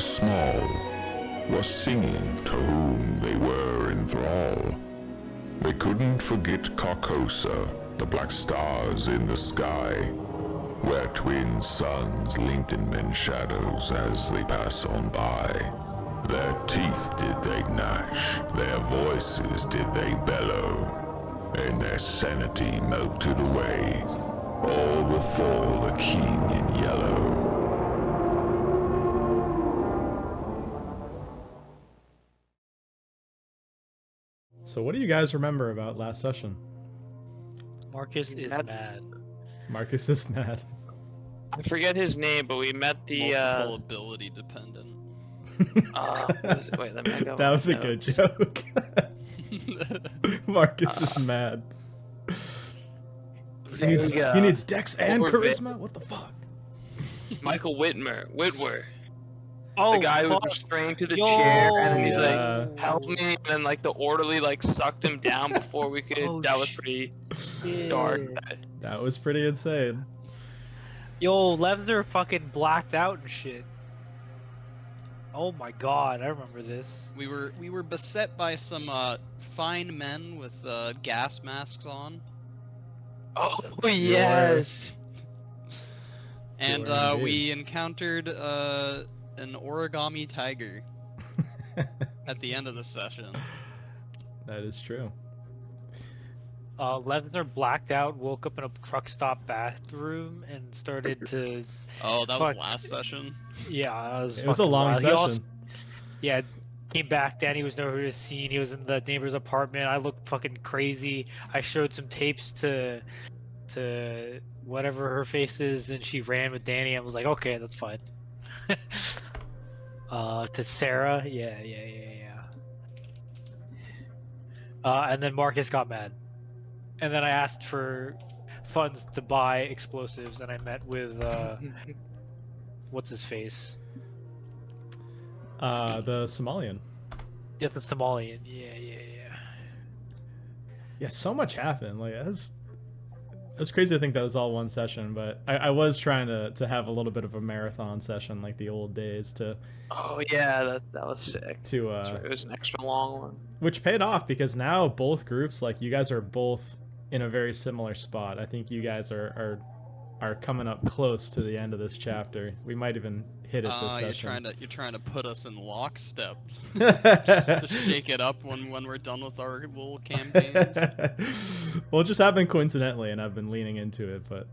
small, was singing to whom they were in thrall. They couldn't forget Carcosa, the black stars in the sky, where twin suns linked in men's shadows as they pass on by. Their teeth did they gnash, their voices did they bellow, and their sanity melted away, all before the king in yellow. So what do you guys remember about last session? Marcus is mad. Marcus is mad. I forget his name, but we met the multiple ability dependent. Wait, let me go. That was a good joke. Marcus is mad. He needs dex and charisma? What the fuck? Michael Whitwer. Oh, The guy who was restrained to the chair, and then he's like, "Help me!" And then like the orderly like sucked him down before we could. Oh, that was pretty dark. That was pretty insane. Yo, Levner fucking blacked out and shit. Oh my god, I remember this. We were beset by some fine men with gas masks on. Oh yes. And Sure, we encountered an origami tiger at the end of the session. That is true. Levner blacked out, woke up in a truck stop bathroom, and started to. Oh, that was last session? Yeah, It was a long session. Yeah, came back. Danny was nowhere to be seen. He was in the neighbor's apartment. I looked fucking crazy. I showed some tapes to whatever her face is, and she ran with Danny. I was like, okay, that's fine. To Sarah, yeah. And then Marcus got mad. And then I asked for funds to buy explosives, and I met with what's his face? The Somalian. Yeah, the Somalian. Yeah. Yeah, so much happened. Like it was crazy to think that was all one session, but I was trying to have a little bit of a marathon session like the old days to. Oh yeah, that was sick. That's right, it was an extra long one. Which paid off because now both groups, like you guys are both in a very similar spot. I think you guys are coming up close to the end of this chapter. We might even hit it this session. You're trying to put us in lockstep to shake it up when we're done with our little campaigns. Well, it just happened coincidentally, and I've been leaning into it, but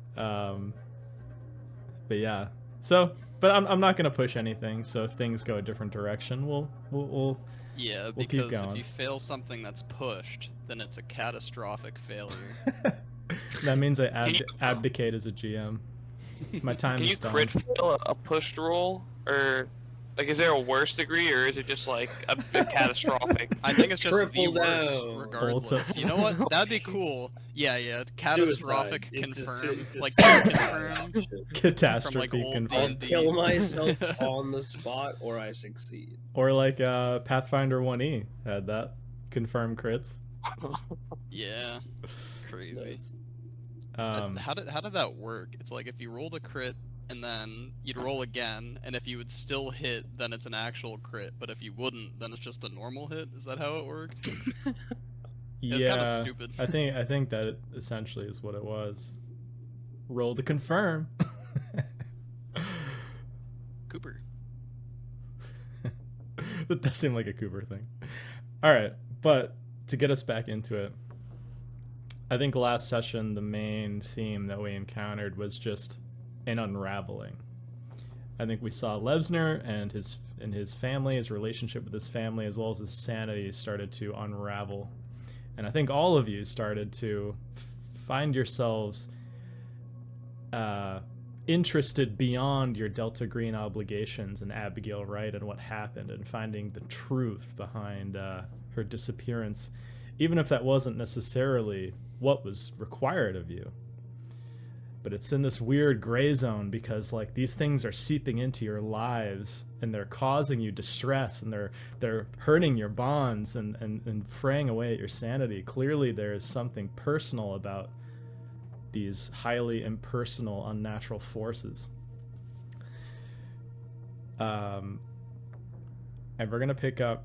yeah. So, but I'm not gonna push anything. So if things go a different direction, we'll yeah, keep because going. if you fail something that's pushed, then it's a catastrophic failure. That means I abdicate as a GM. My time is done. Can you crit fail a pushed roll, or like is there a worse degree, or is it just like a catastrophic? I think it's just Triple the worst, down. regardless. You know what? That'd be cool. Yeah. Catastrophic confirm, It's a like suicide confirm. option. Catastrophe From, like, old confirmed. I'll kill myself on the spot, or I succeed. Or like Pathfinder 1E had that confirmed crits. Yeah, crazy. Um, How did that work? It's like if you rolled a crit and then you'd roll again, and if you would still hit, then it's an actual crit. But if you wouldn't, then it's just a normal hit. Is that how it worked? It's yeah, kind of stupid. I think that essentially is what it was. Roll to confirm. Cooper. That does seem like a Cooper thing. All right, but to get us back into it, I think last session the main theme that we encountered was just an unraveling. I think we saw Lebsner and his family, his relationship with his family, as well as his sanity started to unravel. And I think all of you started to find yourselves interested beyond your Delta Green obligations and Abigail Wright and what happened, and finding the truth behind her disappearance, even if that wasn't necessarily what was required of you. But it's in this weird gray zone because like these things are seeping into your lives and they're causing you distress, and they're hurting your bonds and fraying away at your sanity. Clearly there is something personal about these highly impersonal, unnatural forces. And we're gonna pick up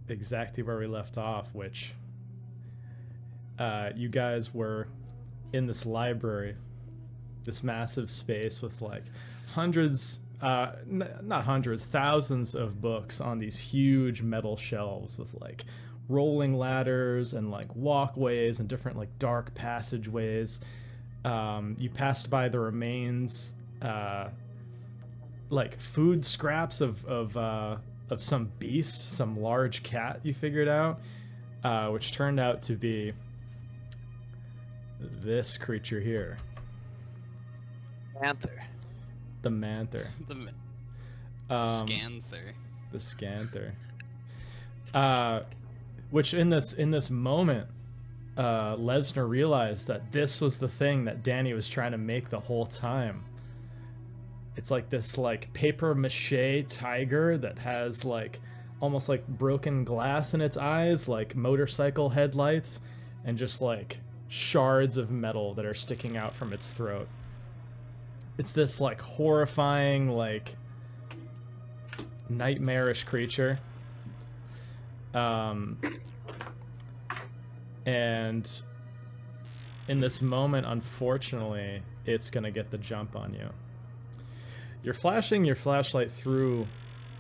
exactly where we left off, which you guys were in this library, this massive space with like hundreds, not hundreds, thousands of books on these huge metal shelves with like rolling ladders and like walkways and different like dark passageways. You passed by the remains, like food scraps of some beast, some large cat you figured out, which turned out to be this creature here. Panther. The Manther. The Scanther. Scanther. The Scanther. Which in this moment, Levsner realized that this was the thing that Danny was trying to make the whole time. It's like this like paper mache tiger that has like almost like broken glass in its eyes, like motorcycle headlights, and just like shards of metal that are sticking out from its throat. It's this like horrifying, like nightmarish creature. And in this moment, unfortunately, it's gonna get the jump on you. You're flashing your flashlight through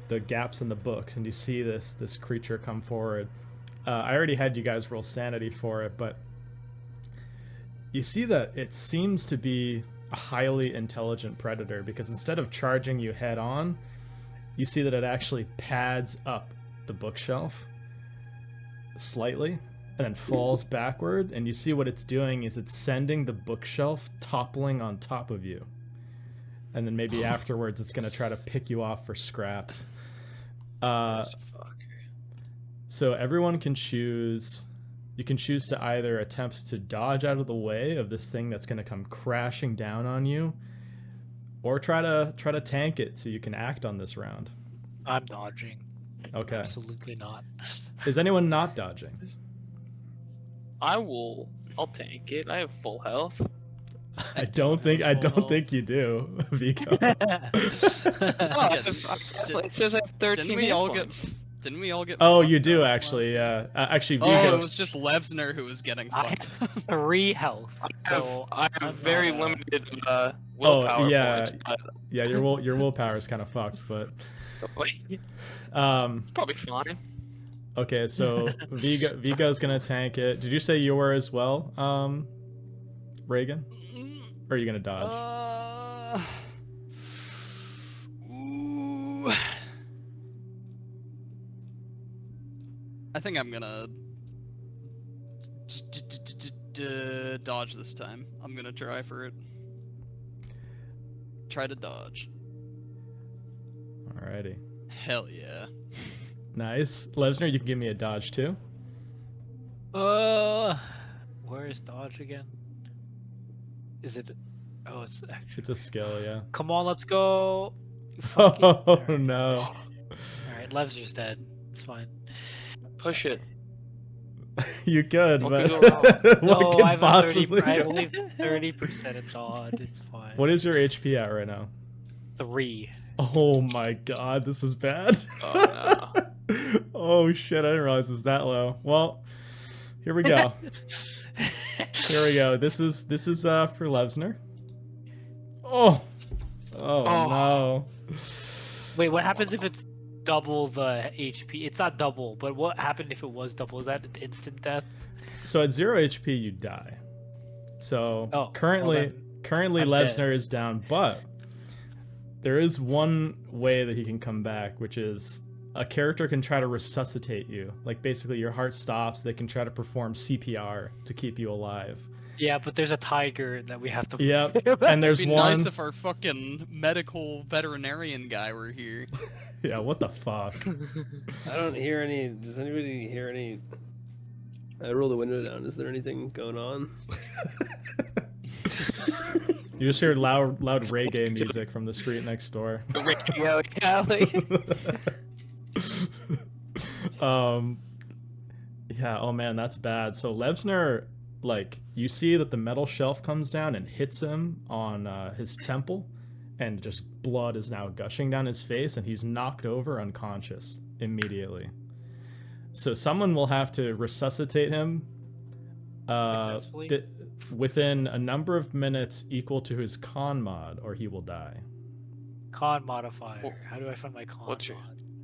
the gaps in the books, and you see this creature come forward. I already had you guys roll sanity for it, but you see that it seems to be a highly intelligent predator, because instead of charging you head on, you see that it actually pads up the bookshelf slightly and then falls backward, and you see what it's doing is it's sending the bookshelf toppling on top of you. And then maybe afterwards it's going to try to pick you off for scraps. So everyone can choose. You can choose to either attempt to dodge out of the way of this thing that's going to come crashing down on you, or try to tank it so you can act on this round. I'm dodging. Okay. Absolutely not. Is anyone not dodging? I'll tank it. I have full health. I don't think you do, Vico. It says I have 13 Didn't we all points. get Oh, fucked you do up actually. last Yeah. Actually, time? Vico. Oh, it was just Levsner who was getting I fucked. have 3 health. So I have very limited willpower Oh yeah, points. But yeah. Your willpower is kind of fucked, but probably fine. okay. So Vigo's gonna tank it. Did you say you were as well, Reagan? Or are you gonna dodge? Ooh. I think I'm gonna dodge this time. I'm gonna try for it. Try to dodge. Alrighty. Hell yeah. Nice. Levsner, you can give me a dodge too. Where is dodge again? Is it? Oh, it's actually. It's a skill, yeah. Come on, let's go. Oh no. All right, Lev's just dead. It's fine. Push it. You could, What but could go wrong? No, what could I have possibly I go- believe 30% of dodge. It's fine. What is your HP at right now? 3. Oh my god, this is bad. Oh, no. Oh shit, I didn't realize it was that low. Well, here we go. Here we go. This is for Levsner. Oh no. Wait, what happens if it's double the HP? It's not double, but what happened if it was double? Is that an instant death? So at 0 HP you die. So Oh, currently well I'm Levsner dead. is down, but there is one way that he can come back, which is a character can try to resuscitate you. Like basically your heart stops, they can try to perform CPR to keep you alive. Yeah, but there's a tiger that we have to. Yep. And there's It'd be one. nice if our fucking medical veterinarian guy were here. Yeah, what the fuck? I don't hear any. Does anybody hear any? I roll the window down. Is there anything going on? You just hear loud reggae music from the street next door. The radio alley. Yeah, oh man, that's bad. So Levsner, like, you see that the metal shelf comes down and hits him on his temple, and just blood is now gushing down his face, and he's knocked over unconscious. immediately. So someone will have to resuscitate him Successfully? within a number of minutes equal to his con mod, or he will die. Con modifier. How do I find my con What's your-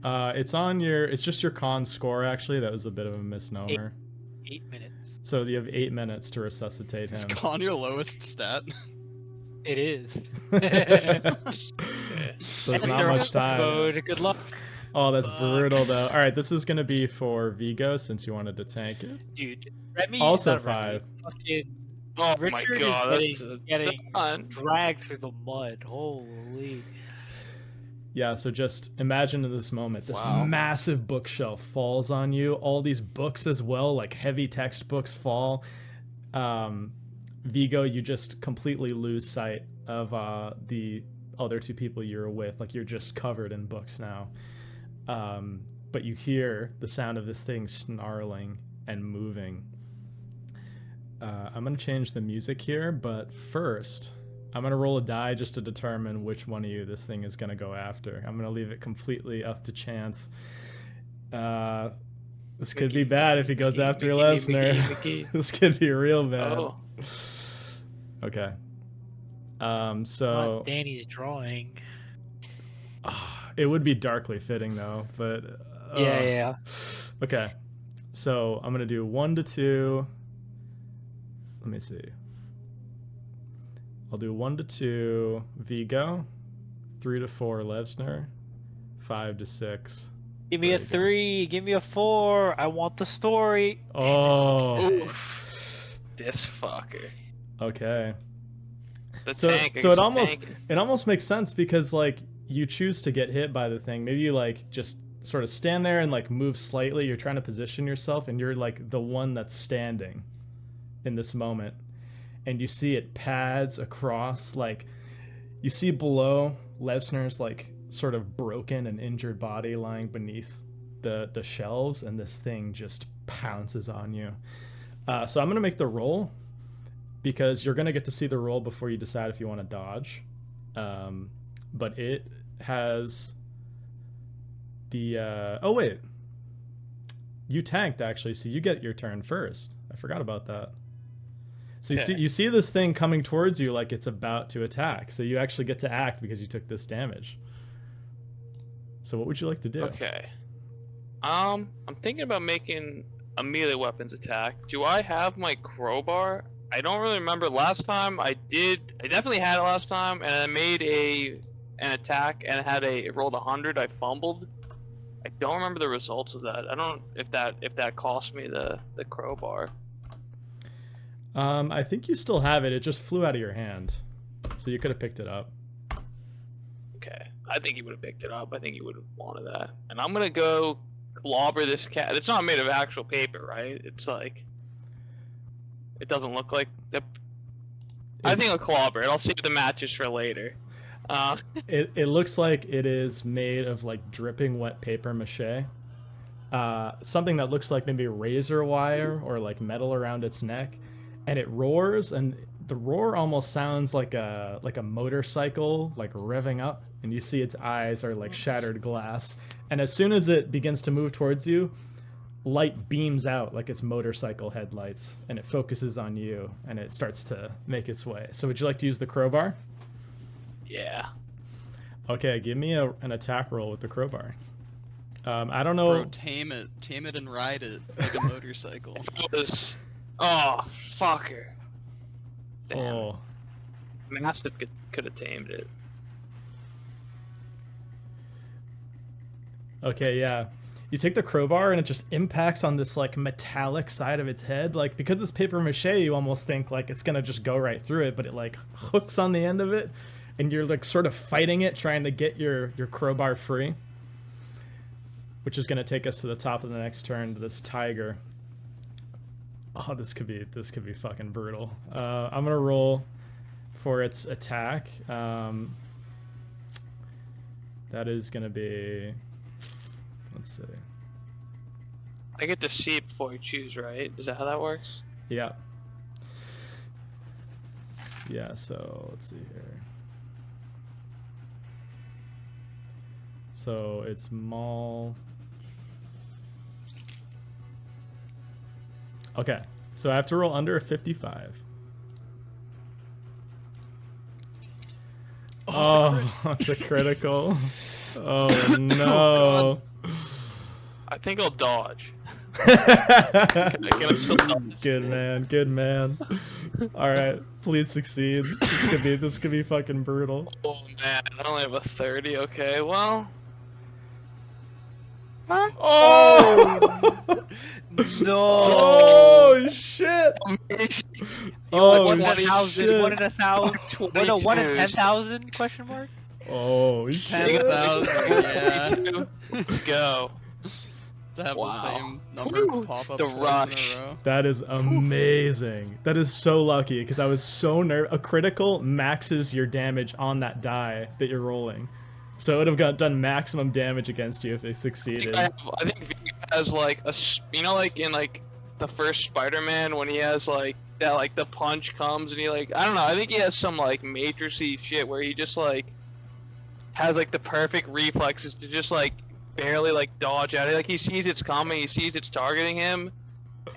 mod? It's just your con score, actually. That was a bit of a misnomer. 8 minutes. So you have 8 minutes to resuscitate Is him. con your lowest stat? It is. So it's And not they're much on time. Mode. Good luck, Oh, that's Fuck. brutal, though. All right, this is going to be for Vigo, since you wanted to tank it. dude. Remy Also not Remy, 5. Fucking Oh Richard my god, is that's getting son. dragged through the mud. Holy. Yeah, so just imagine in this moment, this Wow. massive bookshelf falls on you. All these books as well, like heavy textbooks fall. Vigo, you just completely lose sight of the other two people you're with. Like, you're just covered in books now. But you hear the sound of this thing snarling and moving. I'm going to change the music here, but first, I'm going to roll a die just to determine which one of you this thing is going to go after. I'm going to leave it completely up to chance. This could be bad if he goes after Levsner. This could be real bad. Oh. Okay. Not So Danny's drawing. it would be darkly fitting though, but Yeah. Okay. So I'm gonna do 1 to 2. Let me see. I'll do 1 to 2 Vigo, 3 to 4 Levsner, 5 to 6. Give me a Very good. 3. Give me a 4. I want the story. Oh, Oof. This fucker. okay. The So tank. it almost makes sense because like you choose to get hit by the thing. Maybe you like just sort of stand there and like move slightly. You're trying to position yourself, and you're like the one that's standing in this moment, and you see it pads across. Like you see below Levsner's like sort of broken and injured body lying beneath the shelves, and this thing just pounces on you. So I'm gonna make the roll, because you're gonna get to see the roll before you decide if you want to dodge. But it has the oh wait, you tanked actually, so you get your turn first. I forgot about that. So you see this thing coming towards you like it's about to attack, so you actually get to act because you took this damage. So what would you like to do? Okay. I'm thinking about making a melee weapons attack. Do I have my crowbar? I don't really remember last time. I did. I definitely had it last time, and I made an attack and it rolled 100. I fumbled. I don't remember the results of that. I don't if that cost me the crowbar. I think you still have it. It just flew out of your hand, so you could have picked it up. Okay. I think he would have picked it up. I think he would have wanted that. And I'm gonna go clobber this cat. It's not made of actual paper, right? It's like it doesn't look like the. I think I'll clobber it. I'll save the matches for later. It looks like it is made of like dripping wet paper mache. Something that looks like maybe razor wire or like metal around its neck, and it roars, and the roar almost sounds like a motorcycle like revving up, and you see its eyes are like shattered glass, and as soon as it begins to move towards you, light beams out like its motorcycle headlights, and it focuses on you, and it starts to make its way. So would you like to use the crowbar? Yeah. Okay, give me an attack roll with the crowbar. I don't know. Bro, tame it and ride it like a motorcycle. Oh, fucker. Damn. Oh, Mastiff could have tamed it. okay, yeah. You take the crowbar and it just impacts on this like metallic side of its head. Like, because it's paper mache, you almost think like it's gonna just go right through it, but it like hooks on the end of it, and you're like sort of fighting it, trying to get your crowbar free. Which is gonna take us to the top of the next turn, to this tiger. Oh, this could be fucking brutal. I'm gonna roll for its attack. That is gonna be. Let's see. I get to see it before you choose, right? Is that how that works? Yeah. Yeah. So let's see here. So it's Maul. Okay, so I have to roll under a 55. Oh, it's a critical. Oh no. I think I'll dodge. Still dodge. Good man, good man. All right, please succeed. This could be fucking brutal. Oh man, I only have a 30. Okay, well. Oh! No. Oh shit! Amazing. Oh One in a shit! thousand. 1 in 1 in 22s. 10,000? Question mark. Oh shit! 10,000. Yeah. 22. Let's go. To have Wow. the same number Woo, pop up the twice in rush. a row. That is amazing. That is so lucky because I was so nervous. A critical maxes your damage on that die that you're rolling, so it would have done maximum damage against you if it succeeded. I think Vega has like like in like the first Spider-Man when he has like that, like the punch comes and he like, I don't know, I think he has some like matrixy shit where he just like has like the perfect reflexes to just like barely like dodge out. Like he sees it's coming, he sees it's targeting him,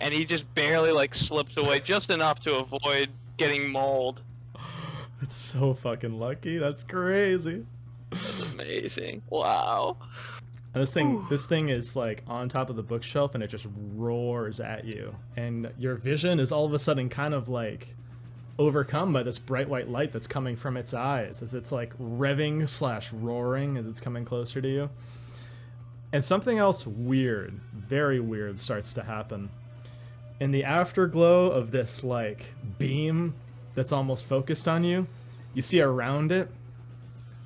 and he just barely like slips away just enough to avoid getting mauled. That's so fucking lucky. That's crazy. That's amazing. Wow. And this thing is like on top of the bookshelf and it just roars at you. And your vision is all of a sudden kind of like overcome by this bright white light that's coming from its eyes as it's like revving / roaring as it's coming closer to you. And something else weird, very weird, starts to happen. In the afterglow of this like beam that's almost focused on you, you see around it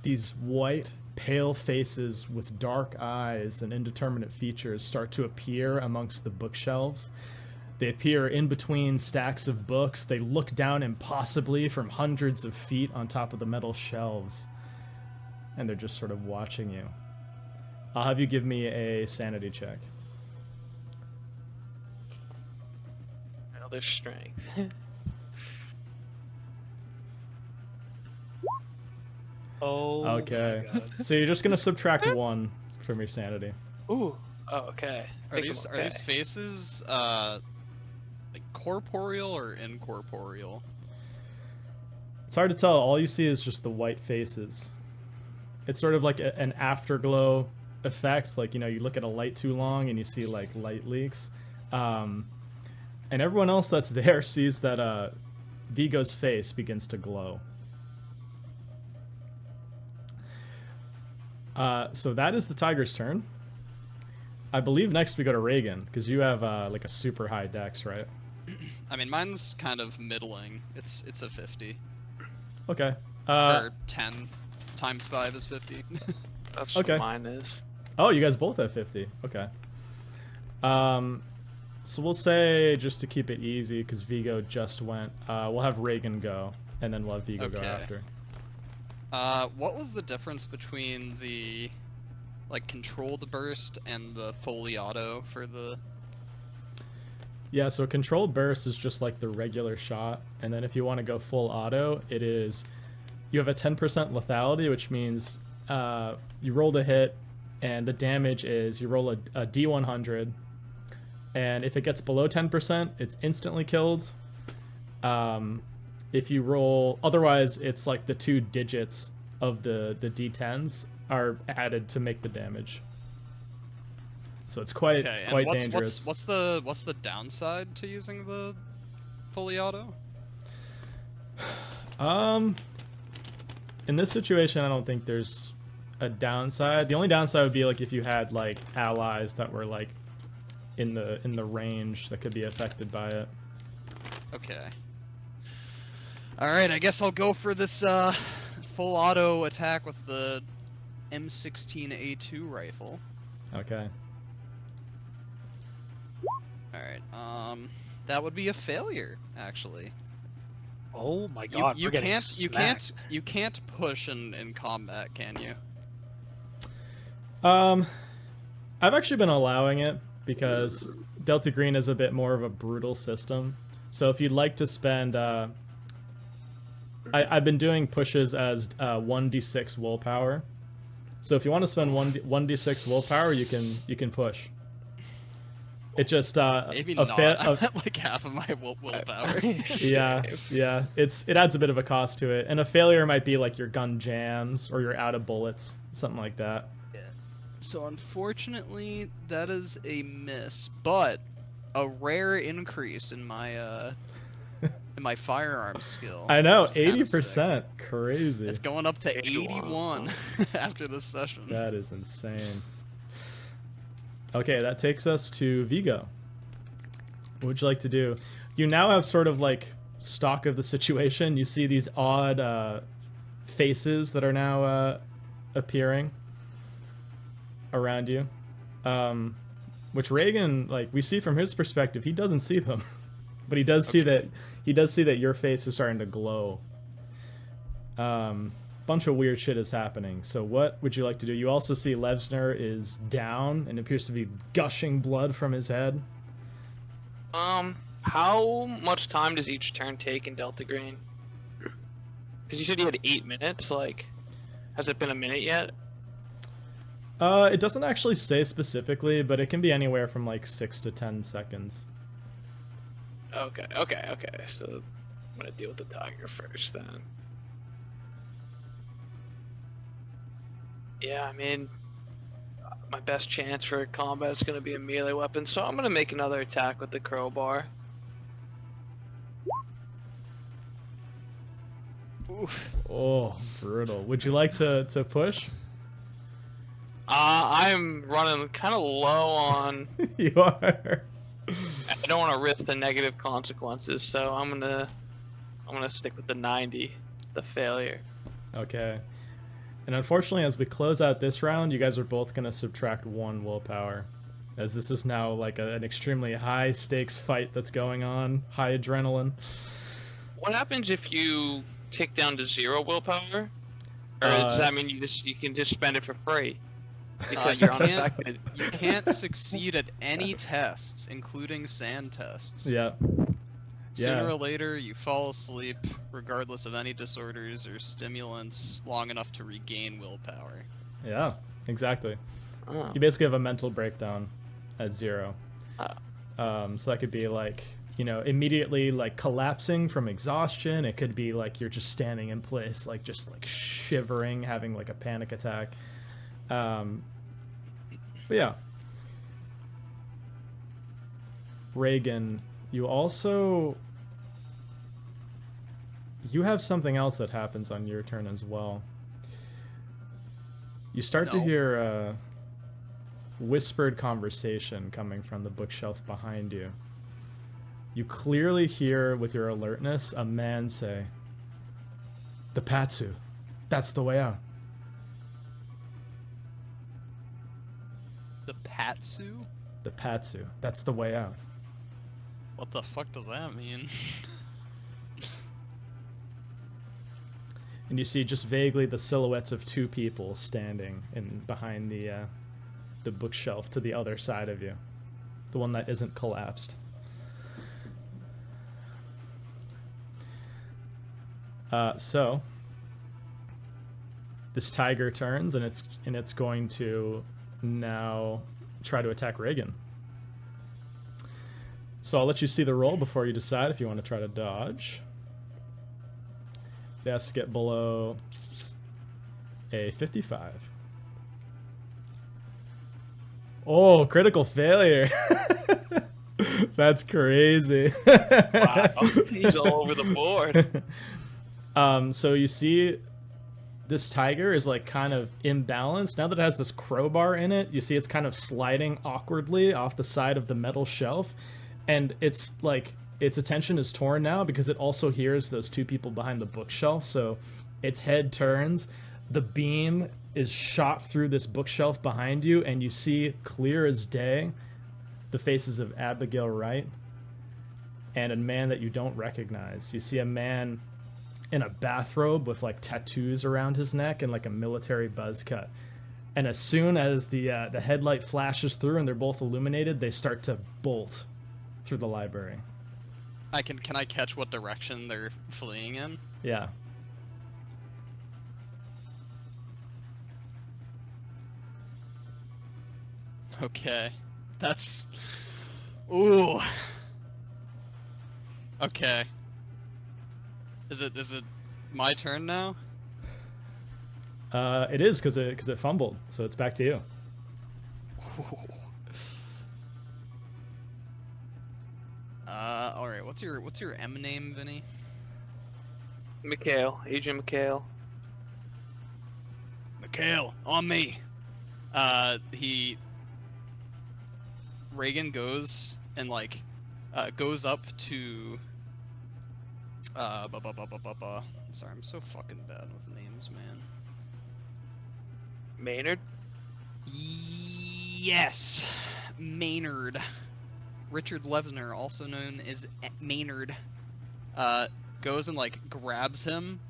these white, pale faces with dark eyes and indeterminate features start to appear amongst the bookshelves. They appear in between stacks of books. They look down impossibly from hundreds of feet on top of the metal shelves. And they're just sort of watching you. I'll have you give me a sanity check. Another strength. Oh. Okay. My God. So you're just going to subtract 1 from your sanity. Ooh. Oh, okay. Are these faces like corporeal or incorporeal? It's hard to tell. All you see is just the white faces. It's sort of like an afterglow effect. Like, you know, you look at a light too long and you see like light leaks. And everyone else that's there sees that Vigo's face begins to glow. So that is the tiger's turn. I believe next we go to Reagan, because you have like a super high dex, right? I mean, mine's kind of middling. It's a 50. Okay. Or 10 times 5 is 50. That's Okay. what mine is. Oh, you guys both have 50. Okay. So we'll say, just to keep it easy, because Vigo just went, we'll have Reagan go, and then we'll have Vigo go Okay. after. What was the difference between the like controlled burst and the fully auto for the? Yeah, so a controlled burst is just like the regular shot, and then if you want to go full auto, it is, you have a 10% lethality, which means you rolled a hit, and the damage is you roll a D100, and if it gets below 10%, it's instantly killed. If you roll, otherwise it's like the 2 digits of the D10s are added to make the damage. So it's quite dangerous. What's the downside to using the fully auto? In this situation, I don't think there's a downside. The only downside would be like if you had like allies that were like in the range that could be affected by it. Okay. Alright, I guess I'll go for this full auto attack with the M16A2 rifle. Okay. Alright, that would be a failure, actually. Oh my God. You we're getting can't smacked. you can't push in combat, can you? I've actually been allowing it because Delta Green is a bit more of a brutal system. So if you'd like to spend, I've been doing pushes as 1d6 willpower. So if you want to spend 1d6 willpower, you can push. It just Maybe a not. fa- I'm at like half of my willpower. yeah, yeah. It adds a bit of a cost to it, and a failure might be like your gun jams or you're out of bullets, something like that. So unfortunately, that is a miss, but a rare increase in my firearm skill. I know, which is kinda 80%, sick. crazy. It's going up to 81. 81 after this session. That is insane. Okay, that takes us to Vigo. What would you like to do? You now have sort of like stock of the situation. You see these odd faces that are now appearing around you, which Reagan, like, we see from his perspective, he doesn't see them, but he does see that your face is starting to glow. Bunch of weird shit is happening. So what would you like to do? You also see Levsner is down and appears to be gushing blood from his head. How much time does each turn take in Delta Green? Because you said you had 8 minutes. Like, has it been a minute yet? It doesn't actually say specifically, but it can be anywhere from like 6 to 10 seconds. Okay. So I'm gonna deal with the tiger first then. Yeah, I mean, my best chance for combat is gonna be a melee weapon, so I'm gonna make another attack with the crowbar. Oof. Oh, brutal. Would you like to push? I'm running kind of low on. You are. I don't want to risk the negative consequences, so I'm gonna stick with the 90, the failure. Okay. And unfortunately, as we close out this round, you guys are both going to subtract 1 willpower, as this is now like an extremely high stakes fight that's going on, high adrenaline. What happens if you tick down to 0 willpower? Or does that mean you can just spend it for free? Because you're unaffected. You can't succeed at any tests, including sand tests. Yeah. Sooner or later, you fall asleep, regardless of any disorders or stimulants, long enough to regain willpower. Yeah, exactly. Oh. You basically have a mental breakdown at 0. Oh. So that could be like, you know, immediately like collapsing from exhaustion. It could be like you're just standing in place, like just like shivering, having like a panic attack. But yeah. Reagan, you have something else that happens on your turn as well. You start to hear a whispered conversation coming from the bookshelf behind you. You clearly hear, with your alertness, a man say, "The Patsu, that's the way out." The Patsu? The Patsu, that's the way out. What the fuck does that mean? And you see just vaguely the silhouettes of 2 people standing behind the bookshelf to the other side of you. The one that isn't collapsed. So this tiger turns and it's going to now try to attack Reagan. So I'll let you see the roll before you decide if you want to try to dodge. It has to get below a 55. Oh, critical failure. That's crazy. Wow, he's all over the board. So you see this tiger is like kind of imbalanced. Now that it has this crowbar in it, you see it's kind of sliding awkwardly off the side of the metal shelf. And it's like its attention is torn now because it also hears those 2 people behind the bookshelf. So its head turns. The beam is shot through this bookshelf behind you, and you see clear as day the faces of Abigail Wright and a man that you don't recognize. You see a man in a bathrobe with like tattoos around his neck and like a military buzz cut. And as soon as the headlight flashes through and they're both illuminated, they start to bolt through the library. Can I catch what direction they're fleeing in? Yeah. Okay. That's Ooh. Okay. Is it my turn now? It is because it fumbled, so it's back to you. All right. What's your M name, Vinny? Mikhail, Agent Mikhail. Mikhail, on me. Reagan goes and like goes up to sorry, I'm so fucking bad with names, man. Maynard. Yes, Maynard. Richard Levner, also known as Maynard, goes and like grabs him,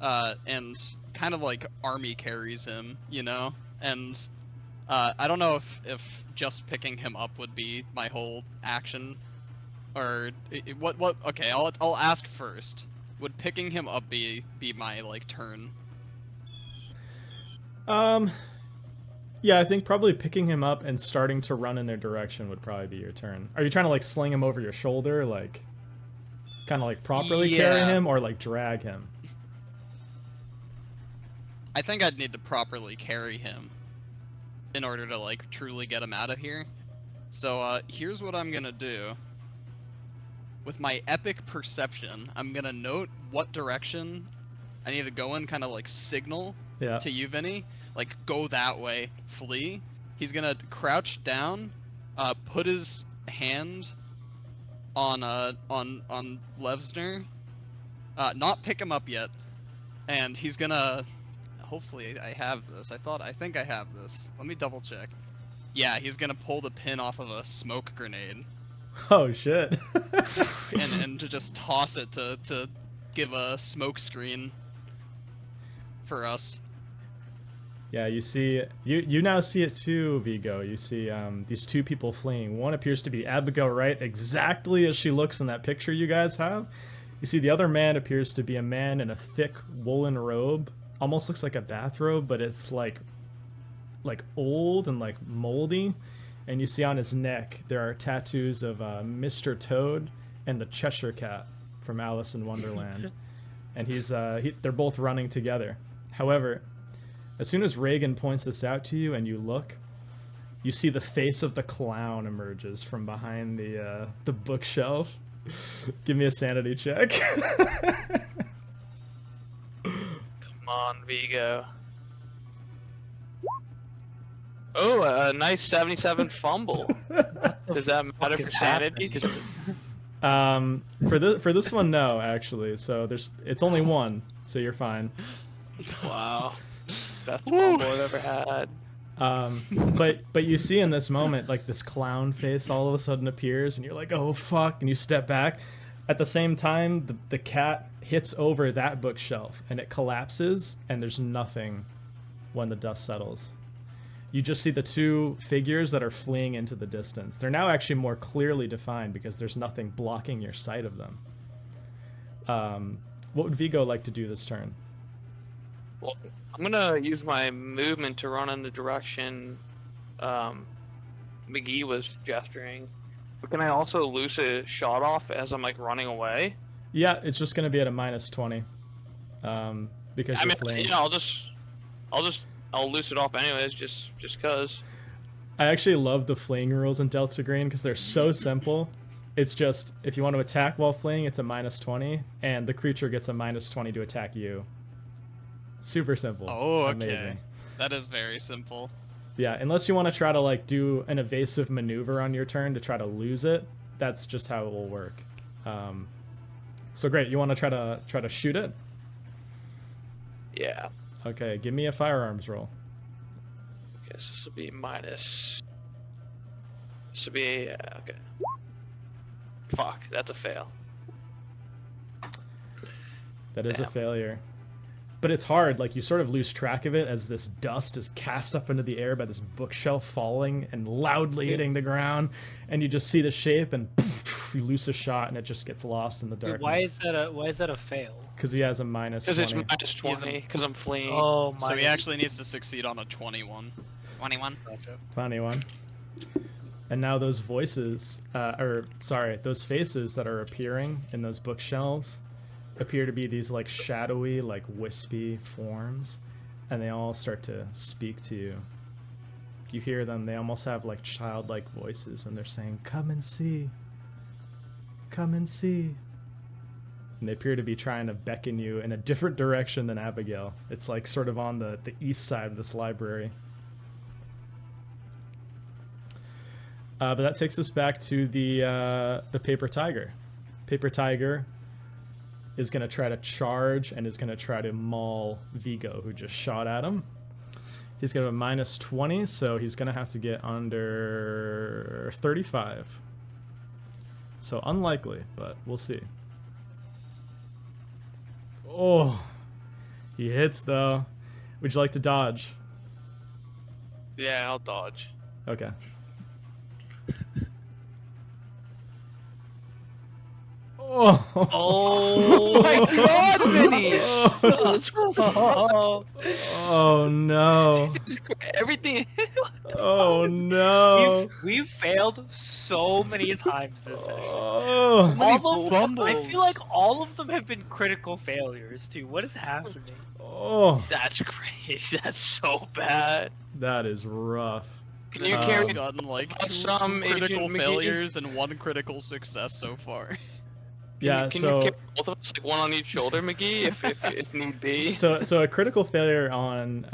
and kind of like army carries him, you know. And I don't know if just picking him up would be my whole action, or what? Okay, I'll ask first. Would picking him up be my like turn? Yeah, I think probably picking him up and starting to run in their direction would probably be your turn. Are you trying to like sling him over your shoulder, like kind of like properly carry Yeah. him, or like drag him? I think I'd need to properly carry him in order to like truly get him out of here. So here's what I'm gonna do. With my epic perception, I'm gonna note what direction I need to go in, kind of like signal Yeah. to you, Vinny. Like, go that way, flee. He's gonna crouch down, put his hand on Levsner, not pick him up yet, and he's gonna. Hopefully, I have this. I think I have this. Let me double check. Yeah, he's gonna pull the pin off of a smoke grenade, Oh shit. and to just toss it to give a smoke screen for us. Yeah, you see, you now see it too, Vigo. You see these two people fleeing. One appears to be Abigail Wright, exactly as she looks in that picture you guys have. You see the other man appears to be a man in a thick woolen robe. Almost looks like a bathrobe, but it's like old and like moldy. And you see on his neck there are tattoos of Mr. Toad and the Cheshire Cat from Alice in Wonderland. And they're both running together. However, as soon as Reagan points this out to you and you look, you see the face of the clown emerges from behind the bookshelf. Give me a sanity check. Come on, Vigo. Oh, a nice 77 fumble. Does that matter for sanity? For this one, no, actually. So it's only one, so you're fine. Wow. Best fumble I've ever had. But you see in this moment, like this clown face all of a sudden appears, and you're like, oh fuck, and you step back. At the same time, the cat hits over that bookshelf, and it collapses, and there's nothing when the dust settles. You just see the two figures that are fleeing into the distance. They're now actually more clearly defined because there's nothing blocking your sight of them. What would Vigo like to do this turn? Well, I'm gonna use my movement to run in the direction McGee was gesturing. But can I also loose a shot off as I'm like running away? Yeah, it's just going to be at a -20. Because you're fleeing. Yeah, I'll loose it off anyways, just cause. I actually love the fleeing rules in Delta Green because they're so simple. It's just, if you want to attack while fleeing, it's a -20, and the creature gets a -20 to attack you. Super simple. Oh, okay. Amazing. That is very simple. Yeah, unless you want to try to like do an evasive maneuver on your turn to try to lose it, that's just how it will work. So great, you want to try to shoot it? Yeah. Okay, give me a firearms roll. Guess this will be minus. This will be okay. Fuck, that's a fail. That is a Damn. failure. But it's hard, like you sort of lose track of it as this dust is cast up into the air by this bookshelf falling and loudly hitting the ground, and you just see the shape and poof, you lose a shot and it just gets lost in the darkness. Wait, why is that a fail? Because he has a -20. Because it's minus 20, because I'm fleeing. Oh my. So he actually needs to succeed on a 21. 21. 21. And now those voices, those faces that are appearing in those bookshelves appear to be these like shadowy, like wispy forms, and they all start to speak to you. You hear them, they almost have like childlike voices, and they're saying, "Come and see. Come and see." And they appear to be trying to beckon you in a different direction than Abigail. It's like sort of on the east side of this library. But that takes us back to the paper tiger. Paper tiger is going to try to charge and is going to try to maul Vigo, who just shot at him. He's going to have a minus 20, so he's going to have to get under 35. So unlikely, but we'll see. Oh, he hits though. Would you like to dodge? Yeah, I'll dodge. Okay. Oh, Oh my God, Vinny! Oh no. Everything. Oh no. We've failed so many times this session. Oh. So many All of them, I fumbles. feel like all of them have been critical failures too. What is happening? Oh, That's crazy. That's so bad. that is rough. Can you Vinny's carry gotten like two some critical Agent McGee? failures and one critical success so far. Yeah, Can so you carry both of us, like one on each shoulder, McGee, if need be? so a critical failure on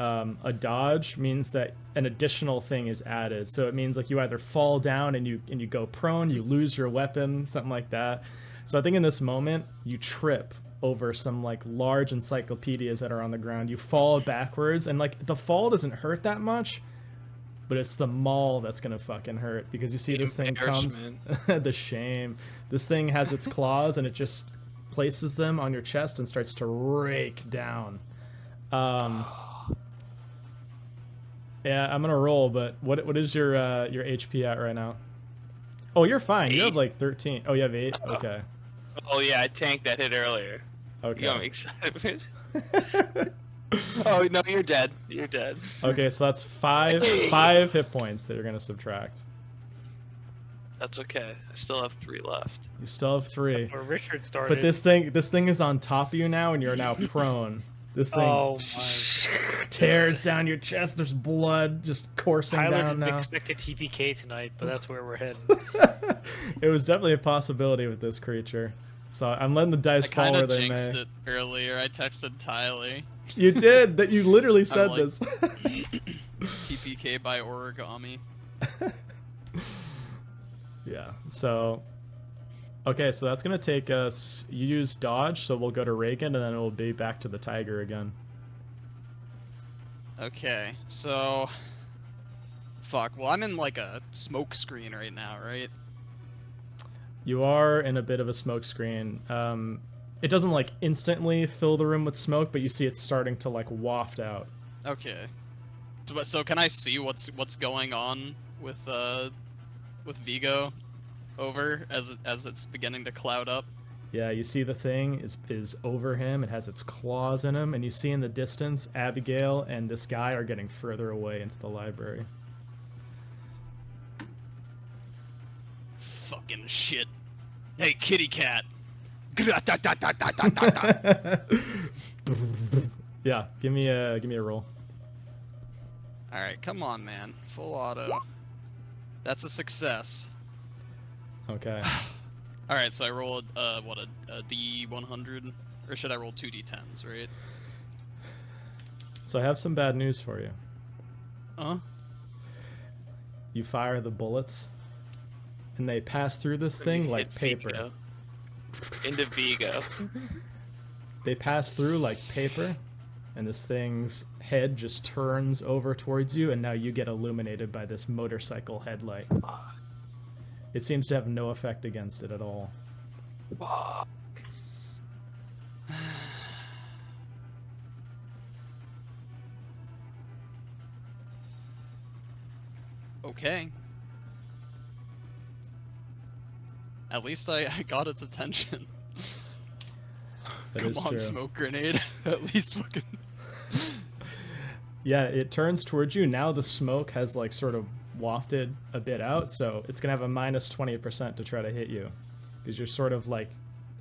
a dodge means that an additional thing is added. So it means like you either fall down and you go prone, you lose your weapon, something like that. So I think in this moment you trip over some like large encyclopedias that are on the ground. You fall backwards, and like the fall doesn't hurt that much, but it's the maul that's gonna fucking hurt, because you see The this thing comes. The shame. This thing has its claws and it just places them on your chest and starts to rake down. Yeah, I'm gonna roll, but what is your HP at right now? Oh, you're fine. You have 8. like 13. Oh, you have 8. Okay. Oh yeah, I tanked that hit earlier. Okay. You got me excited. Oh no, you're dead. You're dead. Okay, so that's five hit points that you're gonna subtract. That's okay. I still have 3 left. You still have 3. Where Richard started. But this thing is on top of you now, and you're now prone. This thing Oh my. tears down your chest. There's blood just coursing Tyler down didn't now. expect a TPK tonight, but that's where we're heading. It was definitely a possibility with this creature. So I'm letting the dice I fall kind where of they jinxed may. it earlier. I texted Tyler. You did. That you literally said like- this. TPK by origami. Yeah. So. Okay, so that's gonna take us. You use dodge, so we'll go to Reagan, and then it will be back to the tiger again. Okay, so fuck. Well, I'm in like a smoke screen right now, right? You are in a bit of a smoke screen. It doesn't like instantly fill the room with smoke, but you see it's starting to like waft out. Okay. So can I see what's going on with Vigo over as it's beginning to cloud up? Yeah, you see the thing is over him. It has its claws in him, and you see in the distance Abigail and this guy are getting further away into the library. Fucking shit. Hey, kitty cat. Yeah, give me a roll. All right, come on, man. Full auto. That's a success. Okay. All right, so I rolled a D100, or should I roll 2 D10s, right? So I have some bad news for you. Huh? You fire the bullets, and they pass through this thing like paper. Vigo. Into Vigo. They pass through like paper, and this thing's head just turns over towards you, and now you get illuminated by this motorcycle headlight. It seems to have no effect against it at all. Okay. At least I got its attention. That Come is on, true. smoke grenade. At least fucking. Yeah, it turns towards you. Now the smoke has like sort of wafted a bit out, so it's gonna have a minus 20% to try to hit you, because you're sort of like,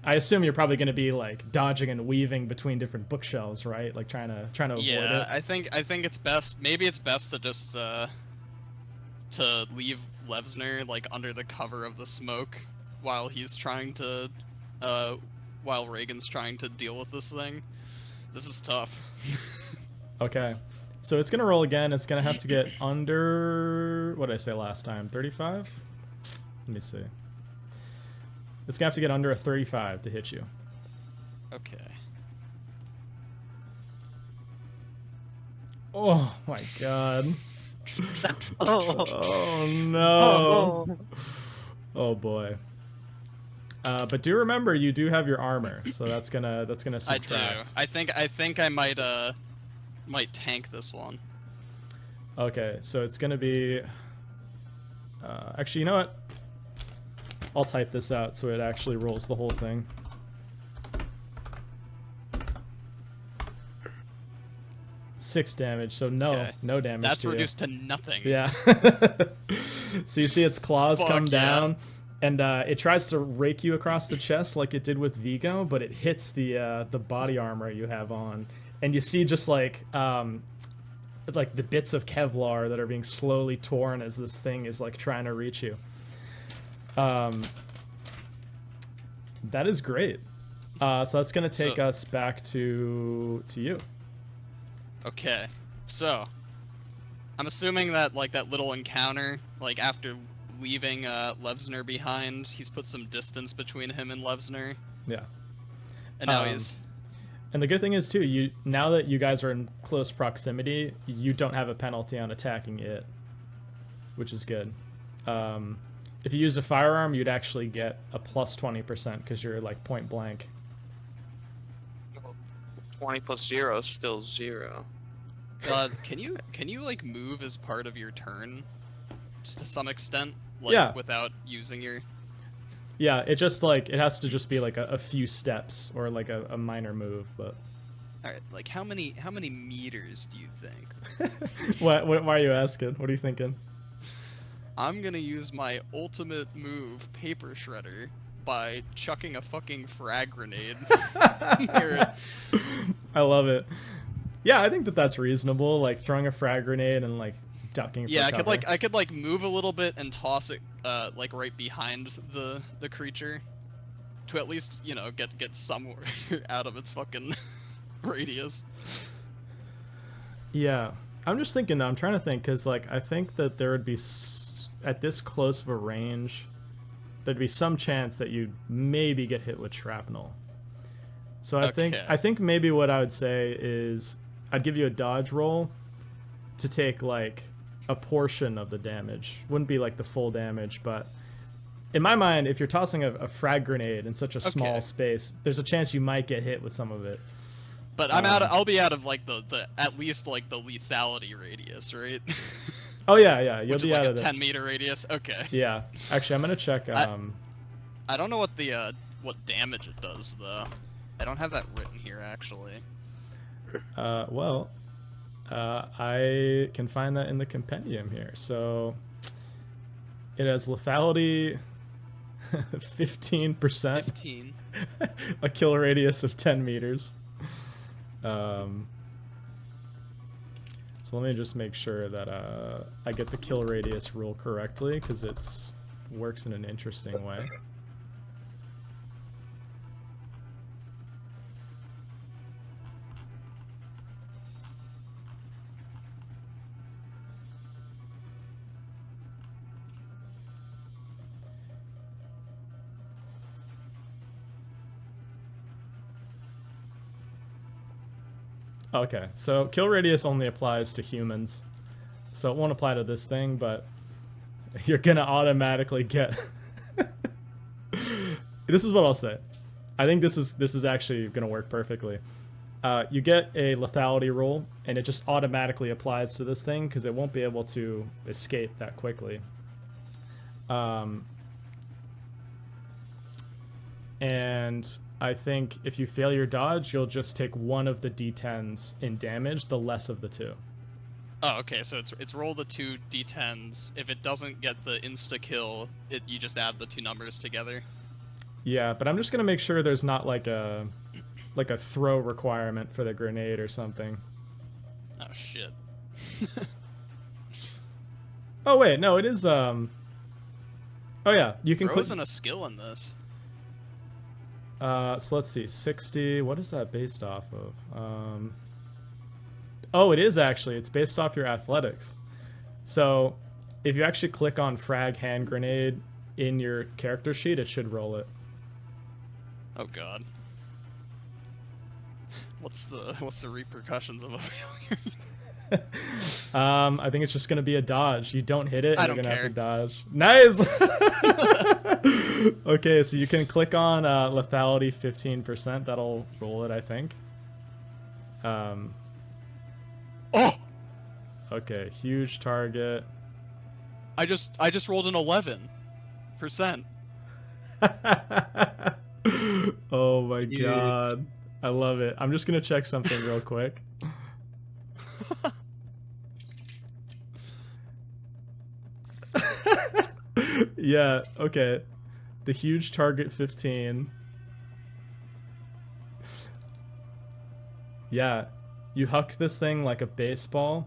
I assume you're probably gonna be like dodging and weaving between different bookshelves, right? Like trying to avoid Yeah, it. I think it's best. Maybe it's best to just to leave Levsner like under the cover of the smoke while he's trying to while Reagan's trying to deal with this thing. This is tough. Okay, so it's gonna roll again. It's gonna have to get under, what did I say last time? 35. Let me see. It's gonna have to get under a 35 to hit you. Okay. Oh my god. Oh, Oh no. Oh boy. But do remember, you do have your armor, so that's gonna subtract. I do. I think I might tank this one. Okay, so it's gonna be. Actually, you know what? I'll type this out so it actually rolls the whole thing. Six damage, so Okay. no damage. That's to you. reduced to nothing. Yeah. So you see its claws Fuck come yeah. down, and it tries to rake you across the chest like it did with Vigo, but it hits the body armor you have on, and you see just like the bits of Kevlar that are being slowly torn as this thing is like trying to reach you. That is great. So that's gonna take us back to you. Okay, so I'm assuming that like that little encounter, like after leaving Levsner behind, he's put some distance between him and Levsner, Yeah. and now he's. And the good thing is too, now that you guys are in close proximity, you don't have a penalty on attacking it, which is good. If you use a firearm, you'd actually get a plus 20% because you're like point blank. 20 plus 0 is still 0. Can you like move as part of your turn, just to some extent, like Yeah. without using your. Yeah, it just like it has to just be like a few steps or like a minor move, but. All right, like how many meters do you think? Why are you asking? What are you thinking? I'm gonna use my ultimate move, Paper Shredder, by chucking a fucking frag grenade. Here. I love it. Yeah, I think that's reasonable. Like throwing a frag grenade and like ducking. Yeah, for cover. I could move a little bit and toss it like right behind the creature, to at least get somewhere out of its fucking radius. Yeah, I'm just thinking. I'm trying to think because like I think that there would be at this close of a range, there'd be some chance that you'd maybe get hit with shrapnel. So I think maybe what I would say is I'd give you a dodge roll to take like a portion of the damage. Wouldn't be like the full damage, but in my mind, if you're tossing a frag grenade in such a small space, there's a chance you might get hit with some of it. But I'll be out of like the at least like the lethality radius, right? Oh yeah, you'll Which be is like out a of 10-meter radius. Okay. Yeah, actually, I'm gonna check. I don't know what the what damage it does though. I don't have that written here actually. Well, I can find that in the compendium here. So it has lethality 15%. 15. A kill radius of 10 meters. So let me just make sure that I get the kill radius rule correctly, because it's works in an interesting way. Okay, so kill radius only applies to humans, so it won't apply to this thing, but you're gonna automatically get this is what I'll say. I think this is actually gonna work perfectly. You get a lethality roll, and it just automatically applies to this thing because it won't be able to escape that quickly. And I think if you fail your dodge, you'll just take one of the d10s in damage, the less of the two. Oh, okay. So it's roll the 2 d10s. If it doesn't get the insta kill, you just add the 2 numbers together. Yeah, but I'm just gonna make sure there's not like a throw requirement for the grenade or something. Oh shit. Oh wait, no, it is. Oh yeah, you can Throw click. isn't a skill in this. So let's see, 60. What is that based off of? Oh, it is actually. It's based off your athletics. So if you actually click on frag hand grenade in your character sheet, it should roll it. Oh god. What's the repercussions of a failure? I think it's just gonna be a dodge. You don't hit it, and I you're don't gonna have care. to dodge. Nice. Okay, so you can click on lethality 15%. That'll roll it, I think. Oh! Okay, huge target. I just rolled an 11%. Oh my Huge. god, I love it. I'm just gonna check something real quick. Yeah, okay. The huge target 15. Yeah, you huck this thing like a baseball,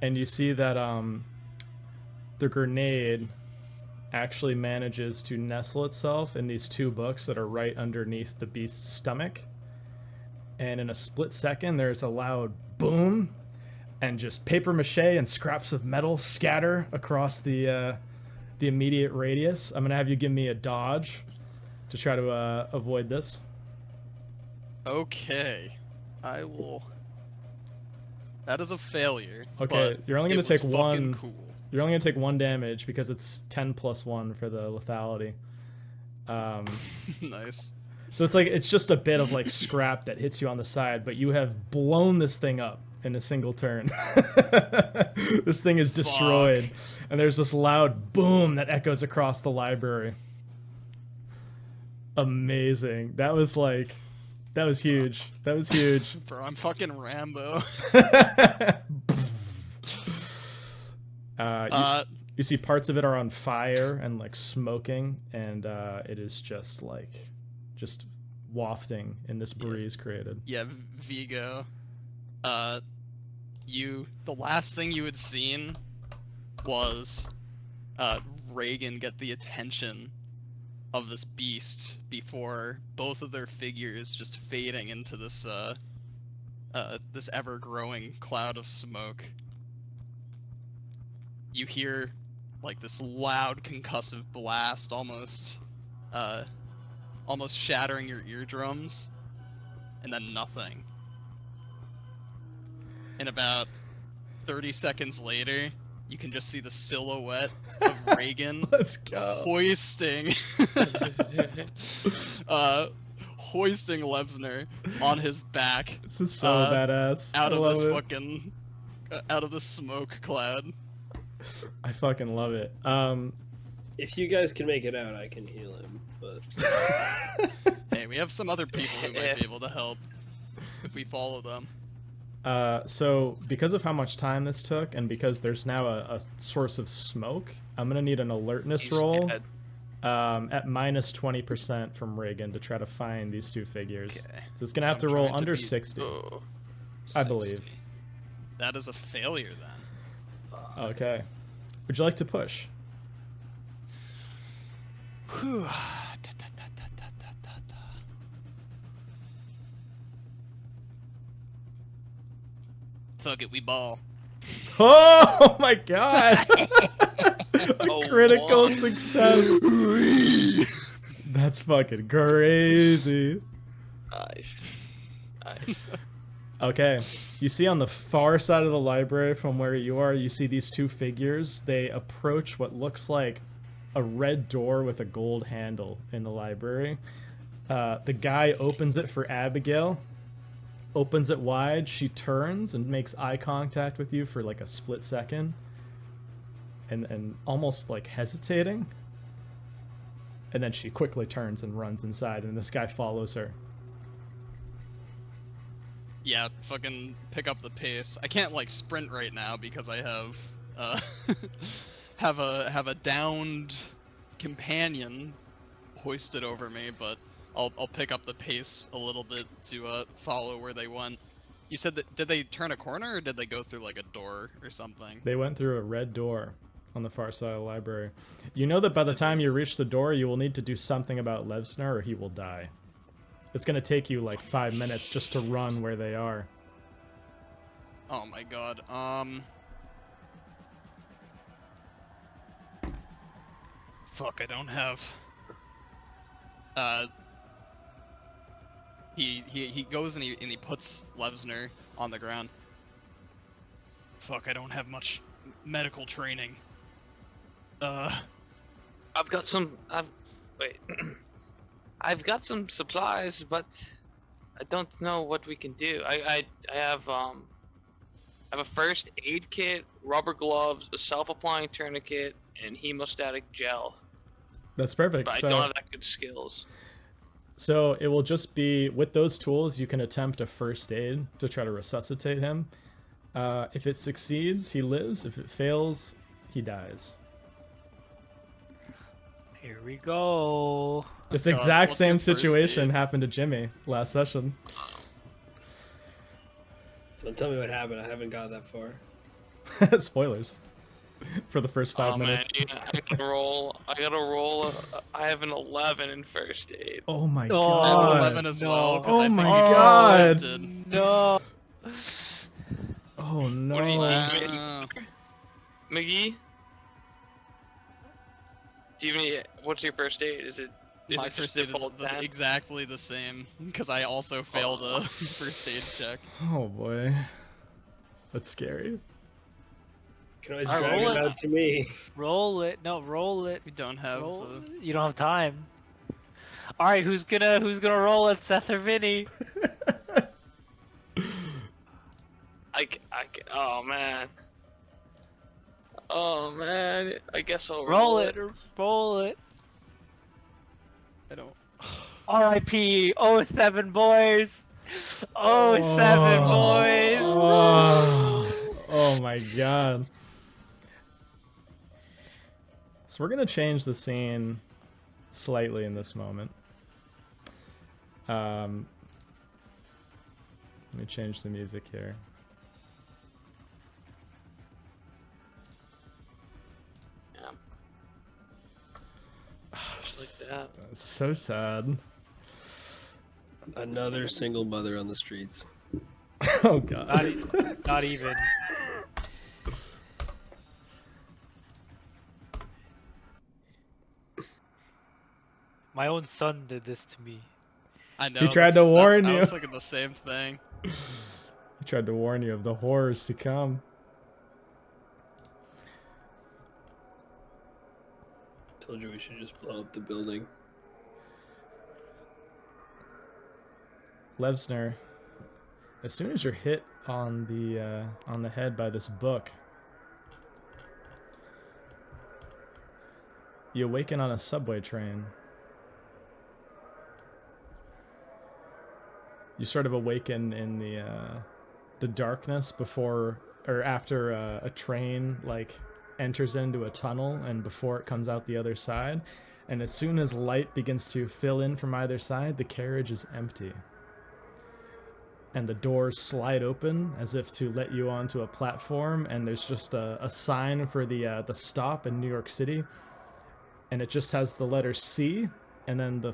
and you see that the grenade actually manages to nestle itself in these 2 books that are right underneath the beast's stomach. And in a split second, there's a loud boom, and just paper mache and scraps of metal scatter across the immediate radius. I'm gonna have you give me a dodge to try to avoid this. Okay. I will. That is a failure. Okay, but you're only gonna it was take 1. fucking Cool. You're only gonna take 1 damage because it's 10 plus 1 for the lethality. Nice. So it's just a bit of like scrap that hits you on the side, but you have blown this thing up in a single turn. This thing is destroyed, and there's this loud boom that echoes across the library. Amazing. That was huge. That was huge. Bro, I'm fucking Rambo. You see parts of it are on fire and like smoking, and it is just wafting in this breeze created. Yeah, Vigo. The last thing you had seen was Reagan get the attention of this beast before both of their figures just fading into this this ever-growing cloud of smoke. You hear like this loud concussive blast, almost shattering your eardrums, and then nothing. And about 30 seconds later, you can just see the silhouette of Reagan Let's go. hoisting hoisting Lebsner on his back This is so badass. out I of love this it. fucking out of the smoke cloud. I fucking love it. If you guys can make it out, I can heal him. But Hey, we have some other people who might be able to help if we follow them. So because of how much time this took, and because there's now a source of smoke, I'm gonna need an alertness He's roll dead. at minus 20% from Reagan to try to find these 2 figures. Okay. So it's gonna So have to I'm roll trying to under beat- 60. Oh. I believe. That is a failure then. Okay. Would you like to push? Whew. Fuck it, we ball. Oh my god! A Oh, critical one. success. That's fucking crazy. Nice. Nice. Okay. You see on the far side of the library from where you are, you see these 2 figures. They approach what looks like a red door with a gold handle in the library. The guy opens it for Abigail, opens it wide. She turns and makes eye contact with you for like a split second, and almost like hesitating. And then she quickly turns and runs inside, and this guy follows her. Yeah, fucking pick up the pace. I can't like sprint right now because I have have a downed companion hoisted over me, but I'll pick up the pace a little bit to follow where they went. You said that did they turn a corner or did they go through like a door or something? They went through a red door on the far side of the library. You know that by the time you reach the door, you will need to do something about Levsner or he will die. It's going to take you like 5 minutes just to run where they are. Oh my god. Fuck, I don't have. He goes and he puts Levsner on the ground. Fuck, I don't have much medical training. I've got some. Wait. I've got some supplies, but I don't know what we can do. I have a first aid kit, rubber gloves, a self-applying tourniquet, and hemostatic gel. That's perfect. But I don't have that good skills. So it will just be, with those tools, you can attempt a first aid to try to resuscitate him. If it succeeds, he lives. If it fails, he dies. Here we go. This God, exact what's same your first situation aid? happened to Jimmy last session. Don't tell me what happened. I haven't got that far. Spoilers for the first 5 minutes. Man, yeah, I gotta roll. I have an 11 in first aid. Oh my Oh, I have an god. 11 as well. 'cause Oh I think my you god. did. No. Oh What do you no. think, McGee? Do you have any? What's your first aid? Is it My just first a aid is full 10? exactly the same because I also failed a first aid check. Oh boy. That's scary. You can always I drag roll him it. out to me. Roll it. No, roll it. We don't have. Roll. You don't have time. All right, who's gonna roll it, Seth or Vinny? Oh man. Oh man. I guess I'll Roll it. Roll it. I don't. R.I.P. 07 boys. 07 boys. Oh my god. So we're gonna change the scene slightly in this moment. Let me change the music here. Yeah. Just like that. That's so sad. Another single mother on the streets. Oh god. Not even. My own son did this to me. I know. He tried to warn I you. was thinking the same thing. I tried to warn you of the horrors to come. Told you we should just blow up the building. Levsner, as soon as you're hit on the head by this book, you awaken on a subway train. You sort of awaken in the darkness before or after a train like enters into a tunnel and before it comes out the other side. And as soon as light begins to fill in from either side, the carriage is empty. And the doors slide open as if to let you onto a platform, and there's just a sign for the stop in New York City, and it just has the letter C, and then the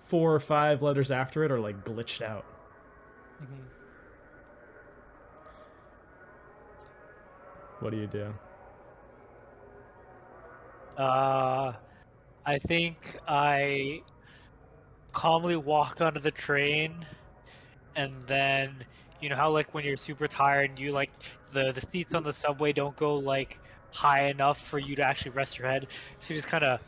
4 or 5 letters after it are like glitched out. What do you do? I think I calmly walk onto the train, and then you know how like when you're super tired and you like the seats on the subway don't go like high enough for you to actually rest your head, so he just kind of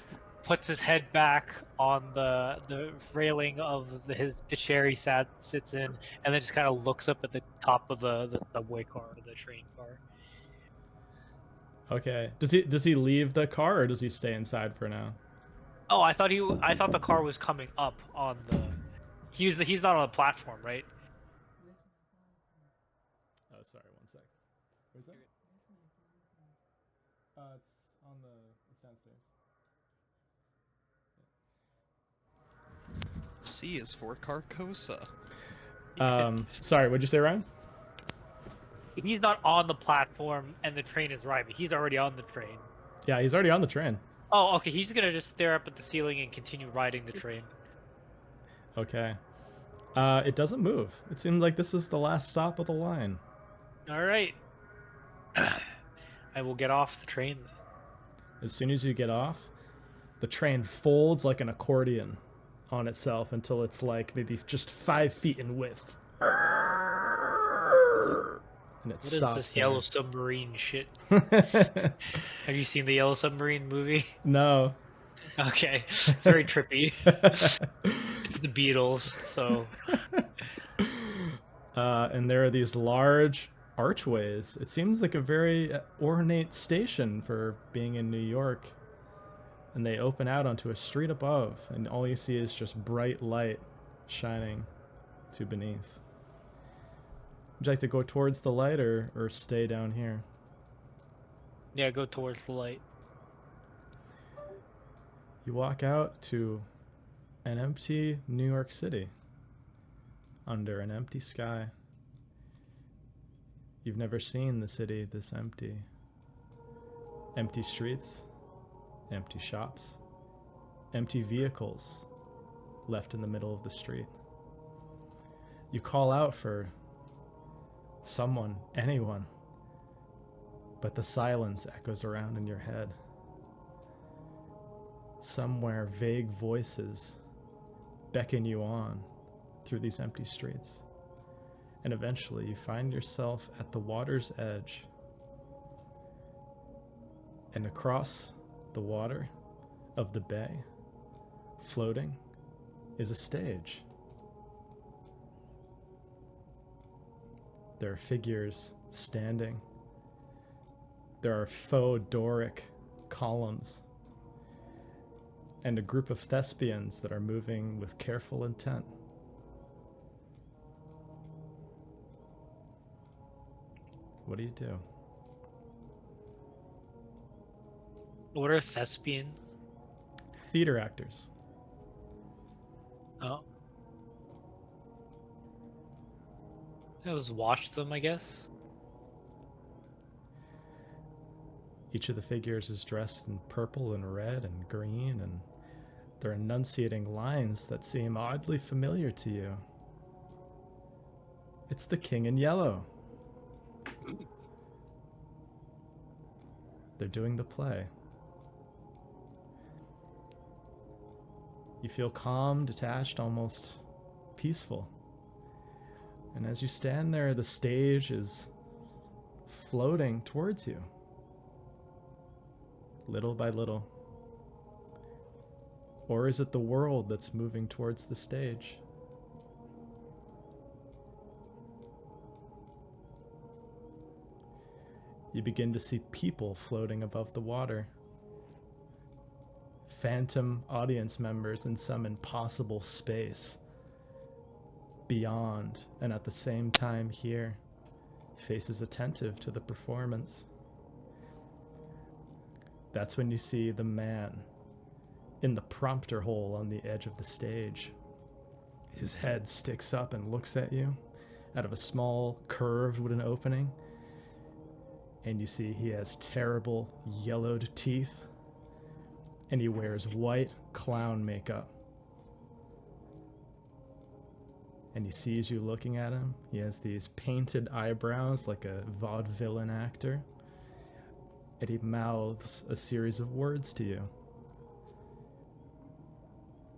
puts his head back on the railing of the chair he sits in, and then just kind of looks up at the top of the subway car or the train car. Okay. Does he leave the car or does he stay inside for now? Oh, I thought the car was coming up on the. He's not on the platform, right? on the it's downstairs. C is for Carcosa. Sorry, what'd you say, Ryan? He's not on the platform and the train is arriving. He's already on the train. Yeah, he's already on the train. Oh, okay. He's gonna just stare up at the ceiling and continue riding the train. Okay. It doesn't move. It seems like this is the last stop of the line. All right. I will get off the train. As soon as you get off, the train folds like an accordion on itself until it's like maybe just 5 feet in width. And it What is stops this there. yellow submarine shit? Have you seen the Yellow Submarine movie? No. Okay, it's very trippy. It's the Beatles, so And there are these large archways. It seems like a very ornate station for being in New York. And they open out onto a street above, and all you see is just bright light shining to beneath. Would you like to go towards the light or stay down here? yeah, go towards the light. You walk out to an empty New York City under an empty sky. You've never seen the city this empty. Empty streets, empty shops, empty vehicles left in the middle of the street. You call out for someone, anyone, but the silence echoes around in your head. Somewhere, vague voices beckon you on through these empty streets. And eventually, you find yourself at the water's edge. And across the water of the bay, floating, is a stage. There are figures standing. There are faux Doric columns. And a group of thespians that are moving with careful intent. What do you do? What are thespians? Theater actors. Oh. I'll just watch them, I guess. Each of the figures is dressed in purple and red and green, and they're enunciating lines that seem oddly familiar to you. It's the King in Yellow. They're doing the play. You feel calm, detached, almost peaceful. And as you stand there, the stage is floating towards you, little by little. Or is it the world that's moving towards the stage? You begin to see people floating above the water. Phantom audience members in some impossible space. Beyond, and at the same time here, faces attentive to the performance. That's when you see the man in the prompter hole on the edge of the stage. His head sticks up and looks at you out of a small curved wooden opening. And you see he has terrible yellowed teeth. And he wears white clown makeup. And he sees you looking at him. He has these painted eyebrows like a vaudevillain actor. And he mouths a series of words to you.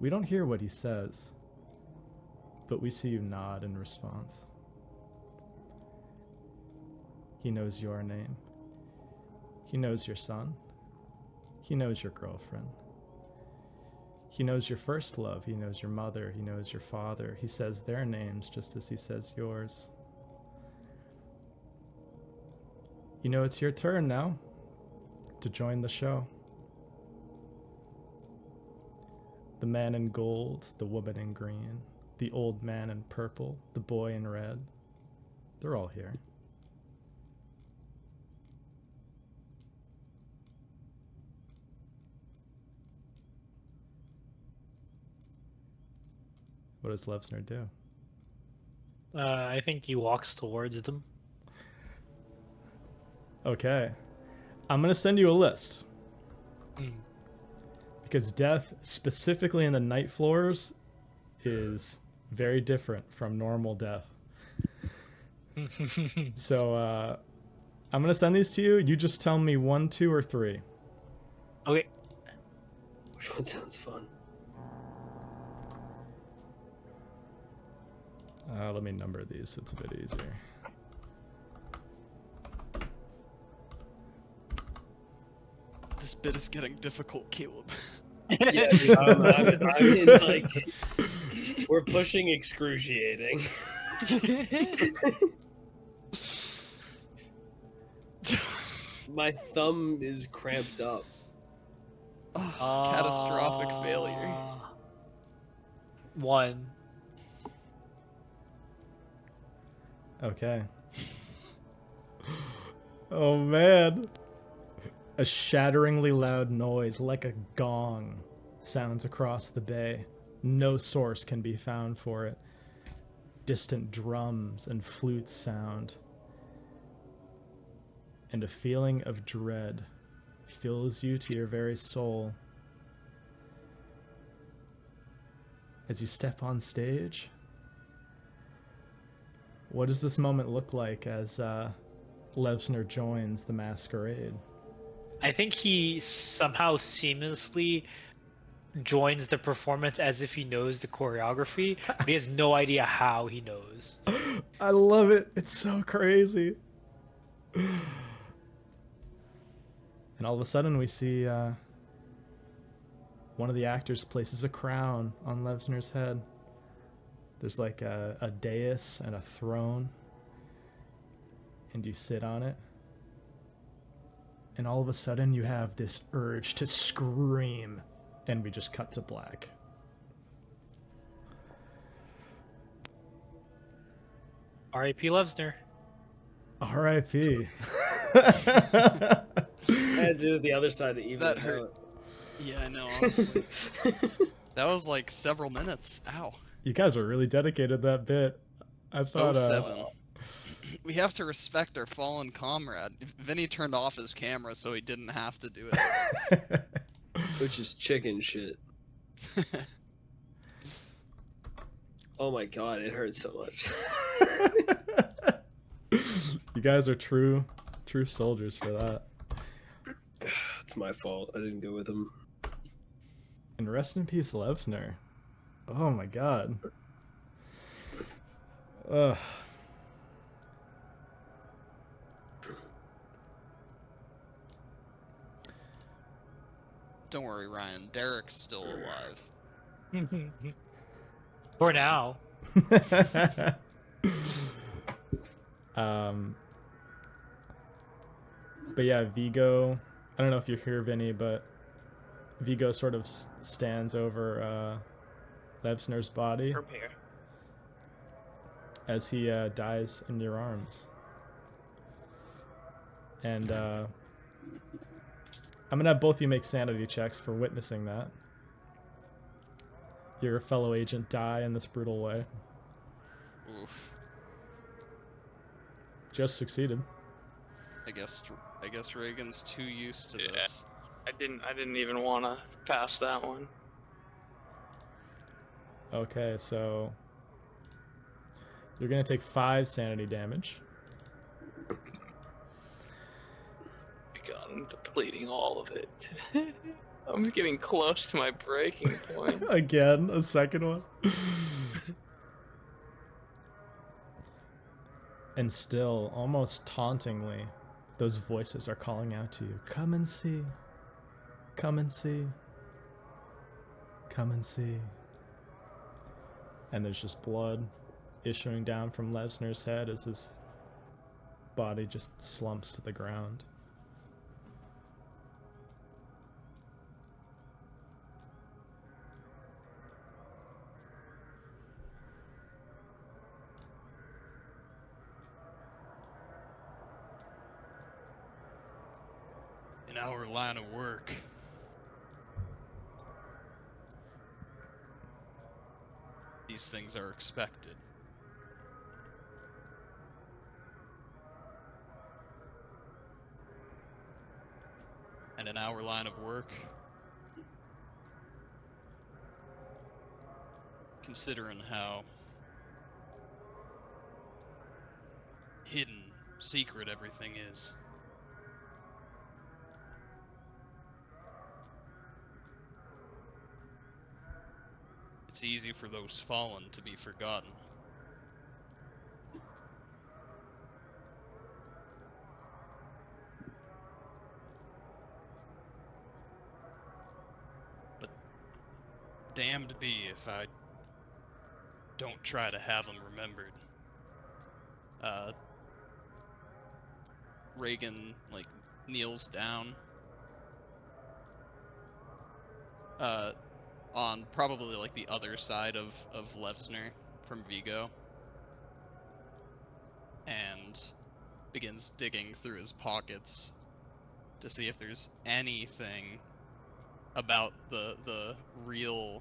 We don't hear what he says, but we see you nod in response. He knows your name. He knows your son. He knows your girlfriend. He knows your first love. He knows your mother. He knows your father. He says their names just as he says yours. You know it's your turn now to join the show. The man in gold, the woman in green, the old man in purple, the boy in red. They're all here. What does Levsner do? I think he walks towards them. Okay. I'm going to send you a list. Mm. Because death, specifically in the night floors, is very different from normal death. So, I'm going to send these to you. You just tell me 1, 2, or 3. Okay. Which one sounds fun? Let me number these so it's a bit easier. This bit is getting difficult, Caleb. Yeah, dude, I mean, like, we're pushing excruciating. My thumb is cramped up. Oh, catastrophic failure. 1. Okay. Oh man. A shatteringly loud noise, like a gong, sounds across the bay. No source can be found for it. Distant drums and flutes sound. And a feeling of dread fills you to your very soul. As you step on stage, what does this moment look like as Levsner joins the masquerade? I think he somehow seamlessly joins the performance as if he knows the choreography, but he has no idea how he knows. I love it. It's so crazy. And all of a sudden we see one of the actors places a crown on Levsner's head. There's like a dais and a throne, and you sit on it. And all of a sudden you have this urge to scream, and we just cut to black. R.I.P. Levsner. R.I.P. I had to do the other side to even That it hurt. out. Yeah, I know, honestly. That was like several minutes. Ow. You guys were really dedicated that bit. I thought 07. We have to respect our fallen comrade. Vinny turned off his camera so he didn't have to do it. Which is chicken shit. Oh my god, it hurts so much. You guys are true soldiers for that. It's my fault. I didn't go with him. And rest in peace, Levsner. Oh my god. Ugh. Don't worry, Ryan. Derek's still alive. For now. But yeah, Vigo, I don't know if you're here, Vinny, but Vigo sort of stands over Levsner's body Prepare. as he dies in your arms. And I'm gonna have both of you make sanity checks for witnessing that. Your fellow agent die in this brutal way. Oof. Just succeeded. I guess Reagan's too used to Yeah. this. I didn't even want to pass that one. Okay, so you're gonna take 5 sanity damage. God, I'm depleting all of it. I'm getting close to my breaking point. Again, a second one. And still, almost tauntingly, those voices are calling out to you. Come and see. Come and see. Come and see. And there's just blood issuing down from Levsner's head as his body just slumps to the ground. In our line of work, these these things are expected. And an hour line of work, considering how hidden, secret everything is. It's easy for those fallen to be forgotten. But damned be if I don't try to have them remembered. Reagan, like, kneels down on probably, like, the other side of Levsner from Vigo, and begins digging through his pockets to see if there's anything about the real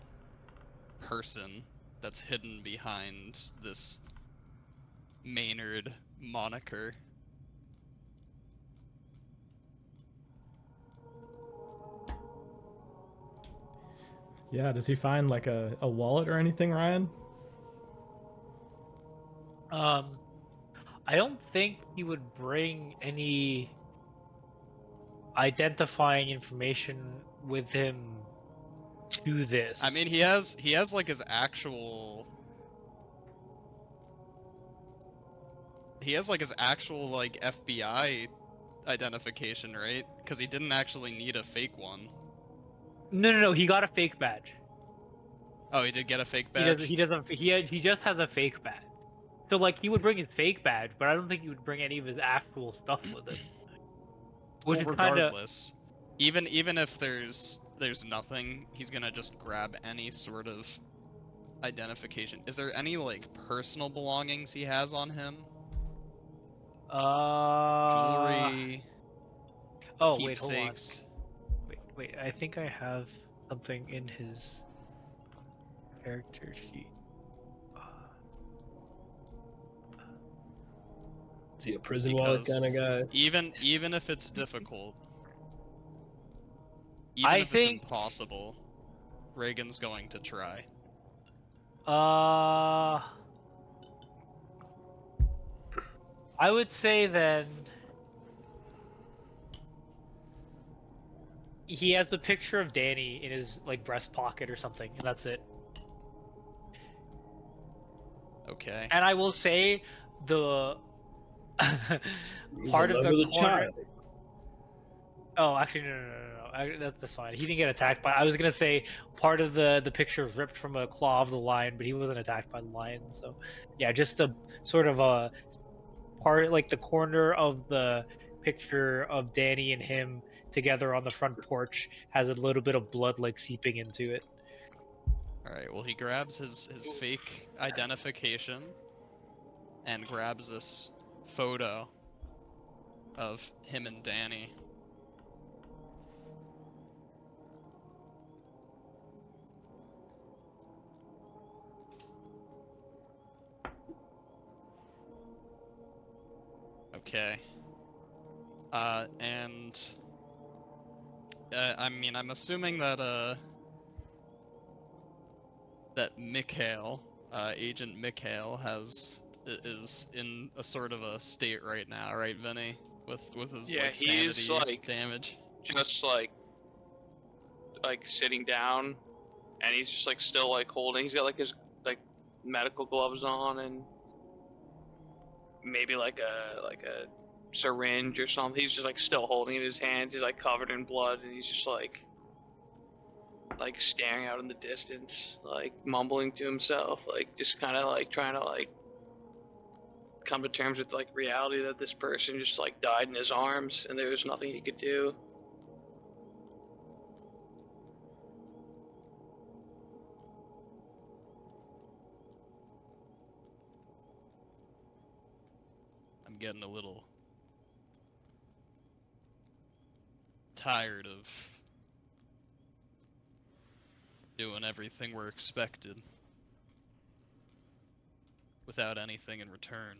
person that's hidden behind this Maynard moniker. Yeah, does he find like a wallet or anything, Ryan? I don't think he would bring any identifying information with him to this. I mean, he has like his actual. He has like his actual like FBI identification, right? Because he didn't actually need a fake one. No. He got a fake badge. Oh, he did get a fake badge? He just has a fake badge. So like he would bring his fake badge, but I don't think he would bring any of his actual stuff with him. Which Well, is kind of regardless, even if there's nothing, he's gonna just grab any sort of identification. Is there any like personal belongings he has on him? Jewelry, Oh wait, hold on. keepsakes. Wait. I think I have something in his character sheet. Is he a prison wallet Because kind of guy? even if it's difficult, even I if think- it's impossible, Reagan's going to try. I would say then he has the picture of Danny in his like breast pocket or something, and that's it. Okay. And I will say the He's part in of love the with a corner. child. Oh, actually, no. That's fine. He didn't get attacked by. I was gonna say part of the picture is ripped from a claw of the lion, but he wasn't attacked by the lion. So, yeah, just a sort of a part, like the corner of the picture of Danny and him together on the front porch has a little bit of blood like seeping into it. Alright, well he grabs his fake identification and grabs this photo of him and Danny. Okay. I mean, I'm assuming that that Mikhail, Agent Mikhail, is in a sort of a state right now, right, Vinny? With his Yeah, like he's, sanity like- damage. Just like sitting down, and he's just like still like holding. He's got like his like medical gloves on, and maybe like a syringe or something. He's just like still holding it in his hand. He's like covered in blood, and he's just like staring out in the distance, like mumbling to himself, like just kind of like trying to like come to terms with like reality that this person just like died in his arms, and there was nothing he could do. I'm getting a little tired of doing everything we're expected. without anything in return.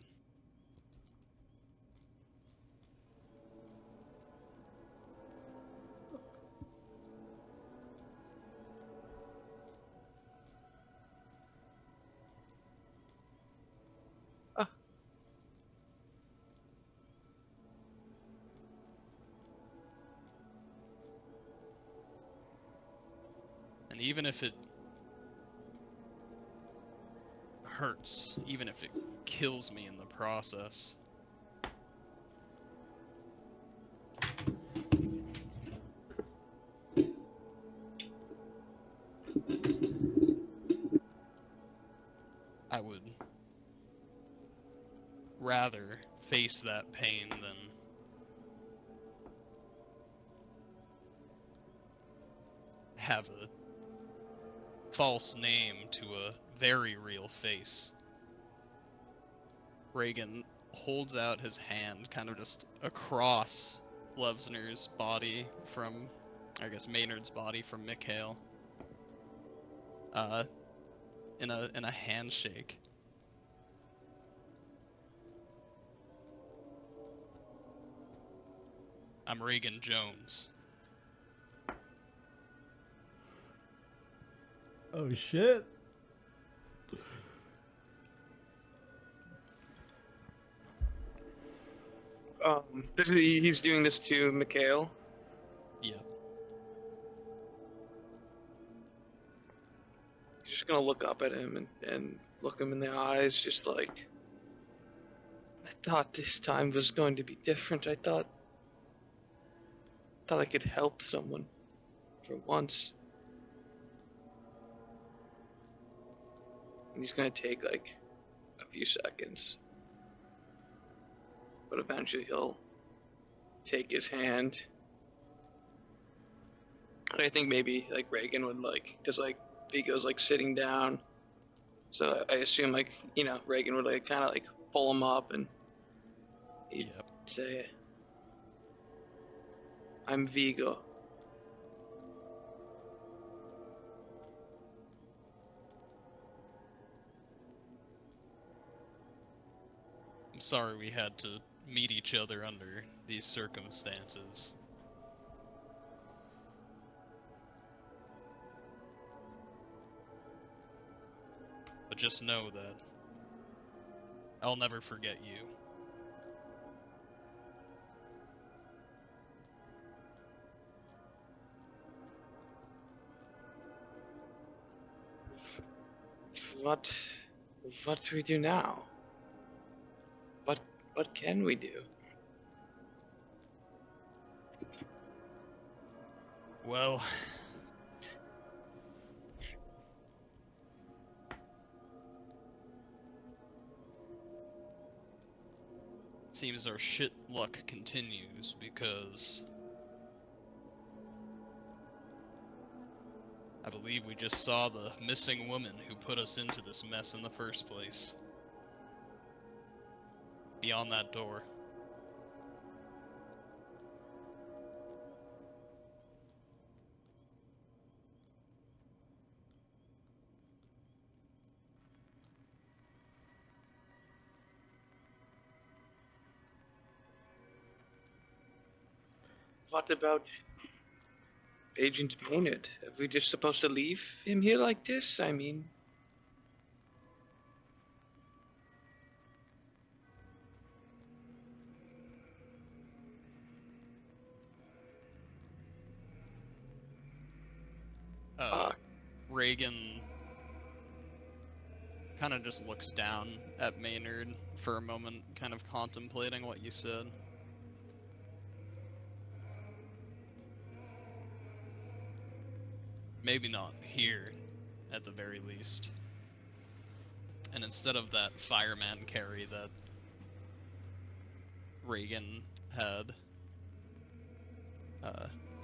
Ah. And even if it hurts, even if it kills me in the process, I would rather face that pain than have a false name to a very real face. Reagan holds out his hand kind of just across Levsner's body from, I guess, Maynard's body from Mikhail. In a handshake. I'm Reagan Jones. Oh shit. He's doing this to Mikhail. Yeah. He's just gonna look up at him and look him in the eyes, just like, I thought this time was going to be different. I thought I could help someone for once. And he's gonna take like a few seconds, but eventually he'll take his hand. And I think maybe like Reagan would like, cause like Vigo's like sitting down, so I assume like, you know, Reagan would like kind of like pull him up and he'd Yep. say, "I'm Vigo." I'm sorry we had to meet each other under these circumstances. But just know that I'll never forget you. What do we do now? What can we do? Well, seems our shit luck continues because I believe we just saw the missing woman who put us into this mess in the first place. Beyond that door. What about Agent Maynard? Are we just supposed to leave him here like this? I mean, Reagan kind of just looks down at Maynard for a moment, kind of contemplating what you said. Maybe not here, at the very least. And instead of that fireman carry that Reagan had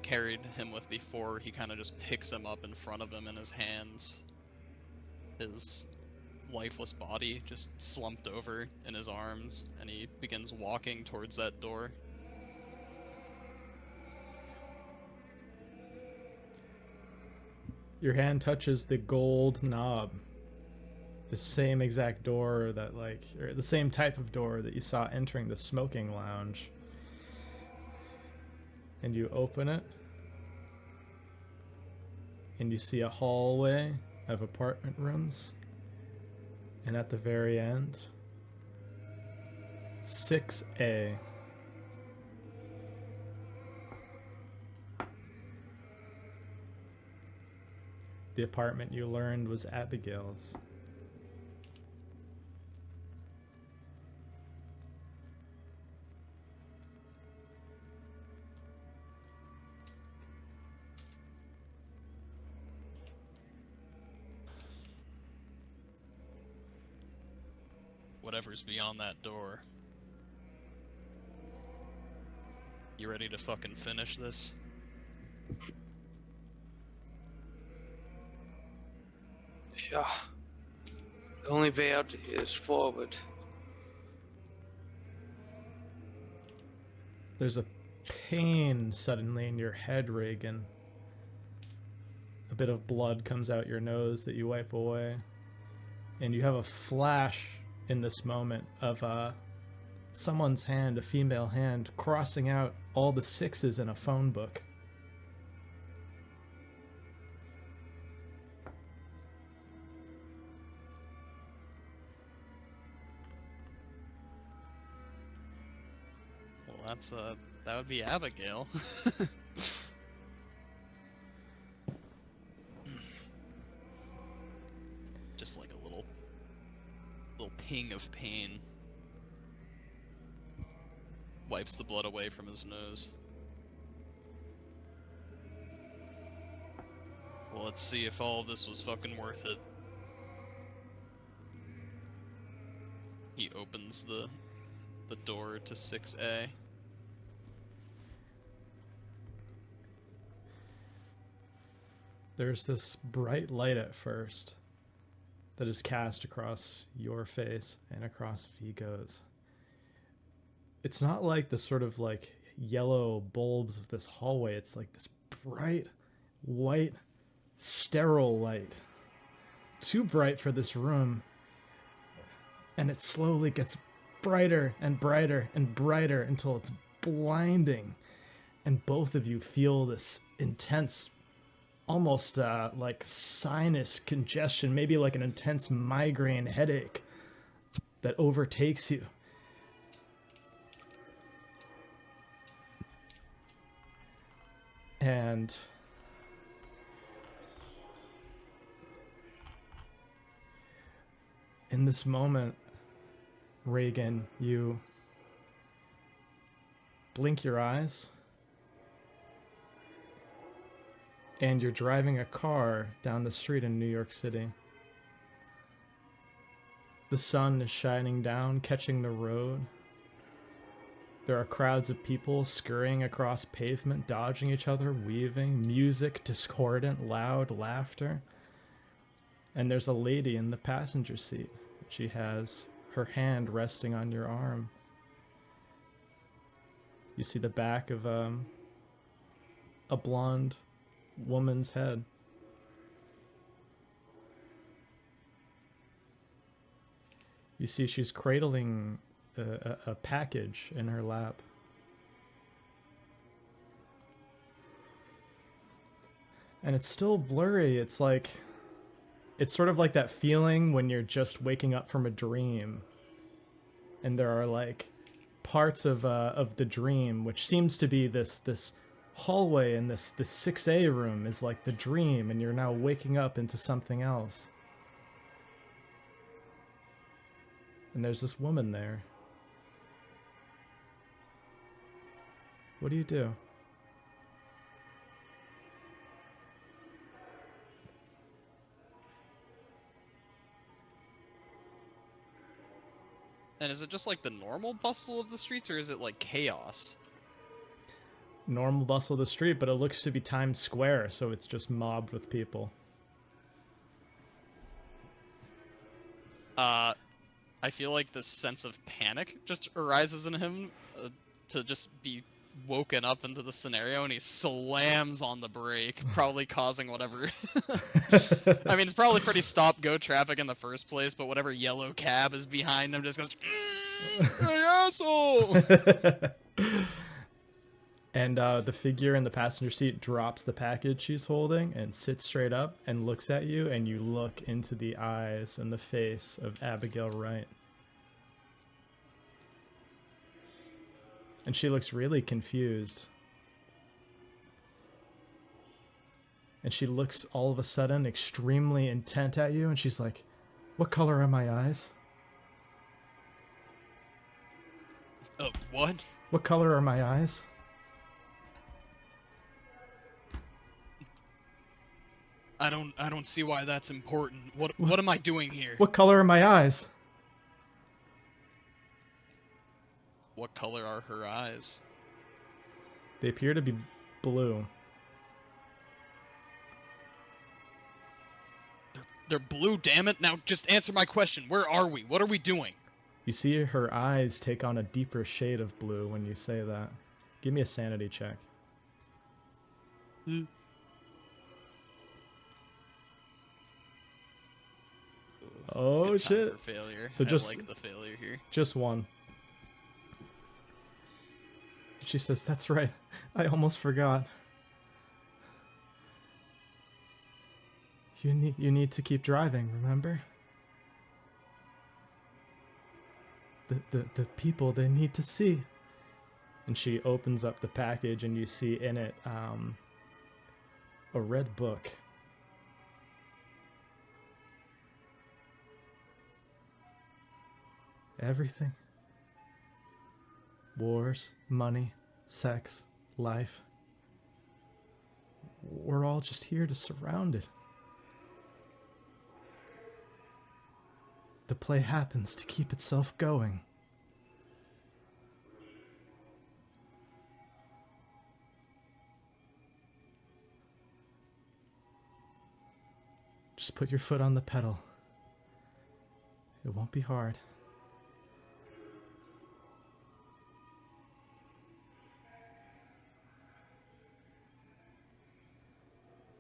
carried him with before, he kind of just picks him up in front of him in his hands. His lifeless body just slumped over in his arms, and he begins walking towards that door. Your hand touches the gold knob. the same exact door that or the same type of door that you saw entering the smoking lounge. And you open it, and you see a hallway of apartment rooms, and at the very end, 6A. The apartment you learned was Abigail's. Whatever's beyond that door. You ready to fucking finish this? Yeah. The only way out is forward. There's a pain suddenly in your head, Reagan. A bit of blood comes out your nose that you wipe away. And you have a flash in this moment of someone's hand, a female hand, crossing out all the 6s in a phone book. Well, that would be Abigail. Just like a little ping of pain. Wipes the blood away from his nose. Well, let's see if all of this was fucking worth it. He opens the door to 6A. There's this bright light at first that is cast across your face and across Vigo's. It's not like the sort of yellow bulbs of this hallway. It's like this bright, white, sterile light. Too bright for this room. And it slowly gets brighter and brighter and brighter until it's blinding. And both of you feel this intense, almost like sinus congestion, maybe like an intense migraine headache that overtakes you. And in this moment, Reagan, you blink your eyes, and you're driving a car down the street in New York City. The sun is shining down, catching the road. There are crowds of people scurrying across pavement, dodging each other, weaving, music, discordant, loud laughter. And there's a lady in the passenger seat. She has her hand resting on your arm. You see the back of a blonde woman's head. You see she's cradling a package in her lap. And it's still blurry. It's sort of like that feeling when you're just waking up from a dream. And there are parts of the dream, which seems to be this hallway, and this 6A room is like the dream, and you're now waking up into something else. And there's this woman there. What do you do? And is it just like the normal bustle of the streets, or is it like chaos? Normal bustle of the street, but it looks to be Times Square, so it's just mobbed with people. I feel like this sense of panic just arises in him to just be woken up into the scenario and he slams on the brake, probably causing whatever. I mean, it's probably pretty stop-go traffic in the first place, but whatever yellow cab is behind him just goes, "You asshole!" And the figure in the passenger seat drops the package she's holding and sits straight up and looks at you, and you look into the eyes and the face of Abigail Wright. And she looks really confused. And she looks all of a sudden extremely intent at you, and she's like, "What color are my eyes? What? What color are my eyes?" I don't see why that's important. What am I doing here? What color are my eyes? What color are her eyes? They appear to be blue. They're blue, damn it. Now just answer my question. Where are we? What are we doing? You see her eyes take on a deeper shade of blue when you say that. Give me a sanity check. Oh Good time shit. for failure. So I just- like the failure here. Just one. She says, "That's right. I almost forgot. You need to keep driving, remember? The people, they need to see." And she opens up the package, and you see in it a red book. Everything. Wars, money, sex, life. We're all just here to surround it. The play happens to keep itself going. Just put your foot on the pedal. It won't be hard.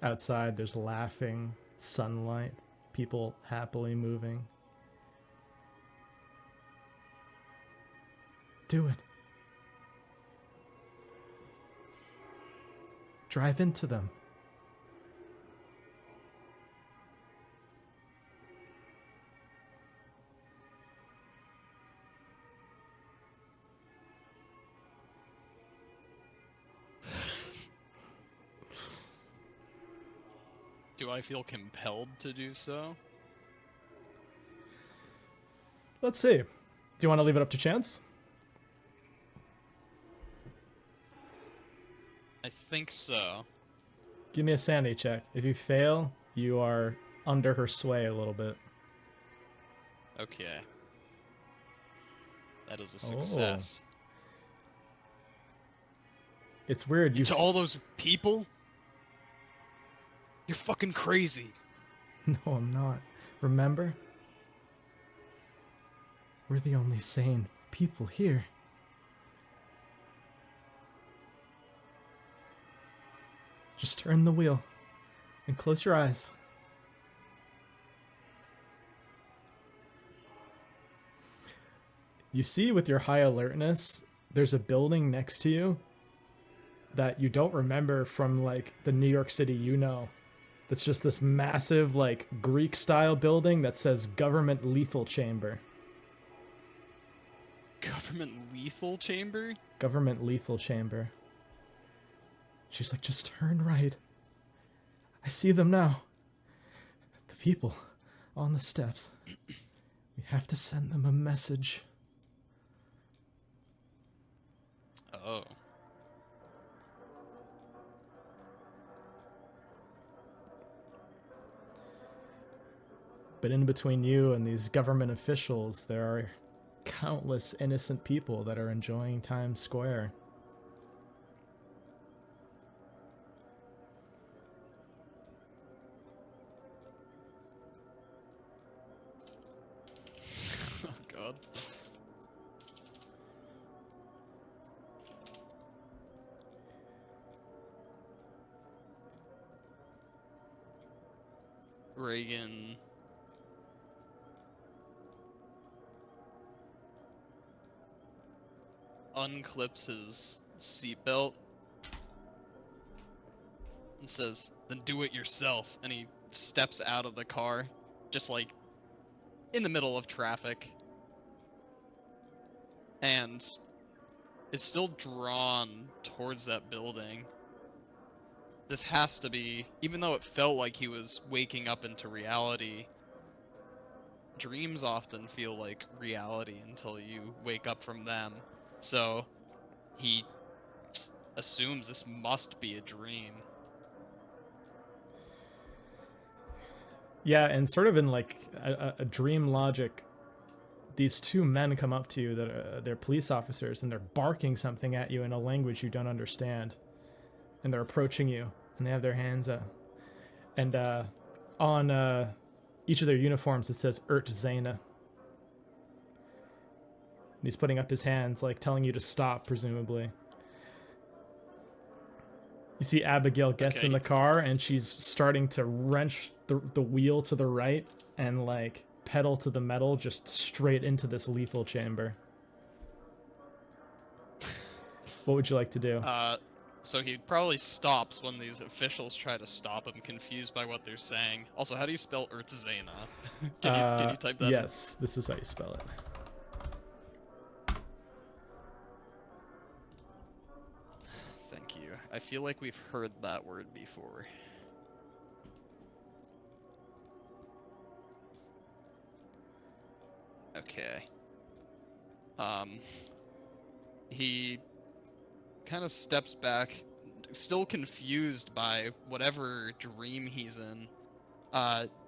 Outside, there's laughing, sunlight, people happily moving. Do it. Drive into them. Do I feel compelled to do so? Let's see. Do you want to leave it up to chance? I think so. Give me a sanity check. If you fail, you are under her sway a little bit. Okay. That is a success. It's weird. You To all those people? You're fucking crazy. No, I'm not. Remember? We're the only sane people here. Just turn the wheel and close your eyes. You see with your high alertness, there's a building next to you that you don't remember from like the New York City you know. That's just this massive like Greek style building that says Government Lethal Chamber. Government lethal chamber? Government Lethal Chamber. She's like, just turn right. I see them now. The people on the steps. We have to send them a message. Oh. But in between you and these government officials, there are countless innocent people that are enjoying Times Square. Oh god. Reagan unclips his seatbelt and says, "Then do it yourself." And he steps out of the car, just like in the middle of traffic, and is still drawn towards that building. This has to be, even though it felt like he was waking up into reality, dreams often feel like reality until you wake up from them. So he assumes this must be a dream. Yeah, and sort of in like a dream logic, these two men come up to you that they're police officers, and they're barking something at you in a language you don't understand. And they're approaching you, and they have their hands up. And on each of their uniforms it says Ert Zena. And he's putting up his hands, like telling you to stop, presumably. You see Abigail gets in the car, and she's starting to wrench the wheel to the right and like pedal to the metal just straight into this lethal chamber. What would you like to do? So he probably stops when these officials try to stop him, confused by what they're saying. Also, how do you spell Ertzena? Can you type that yes, this is how you spell it. Thank you. I feel like we've heard that word before. Okay. He kind of steps back, still confused by whatever dream he's in,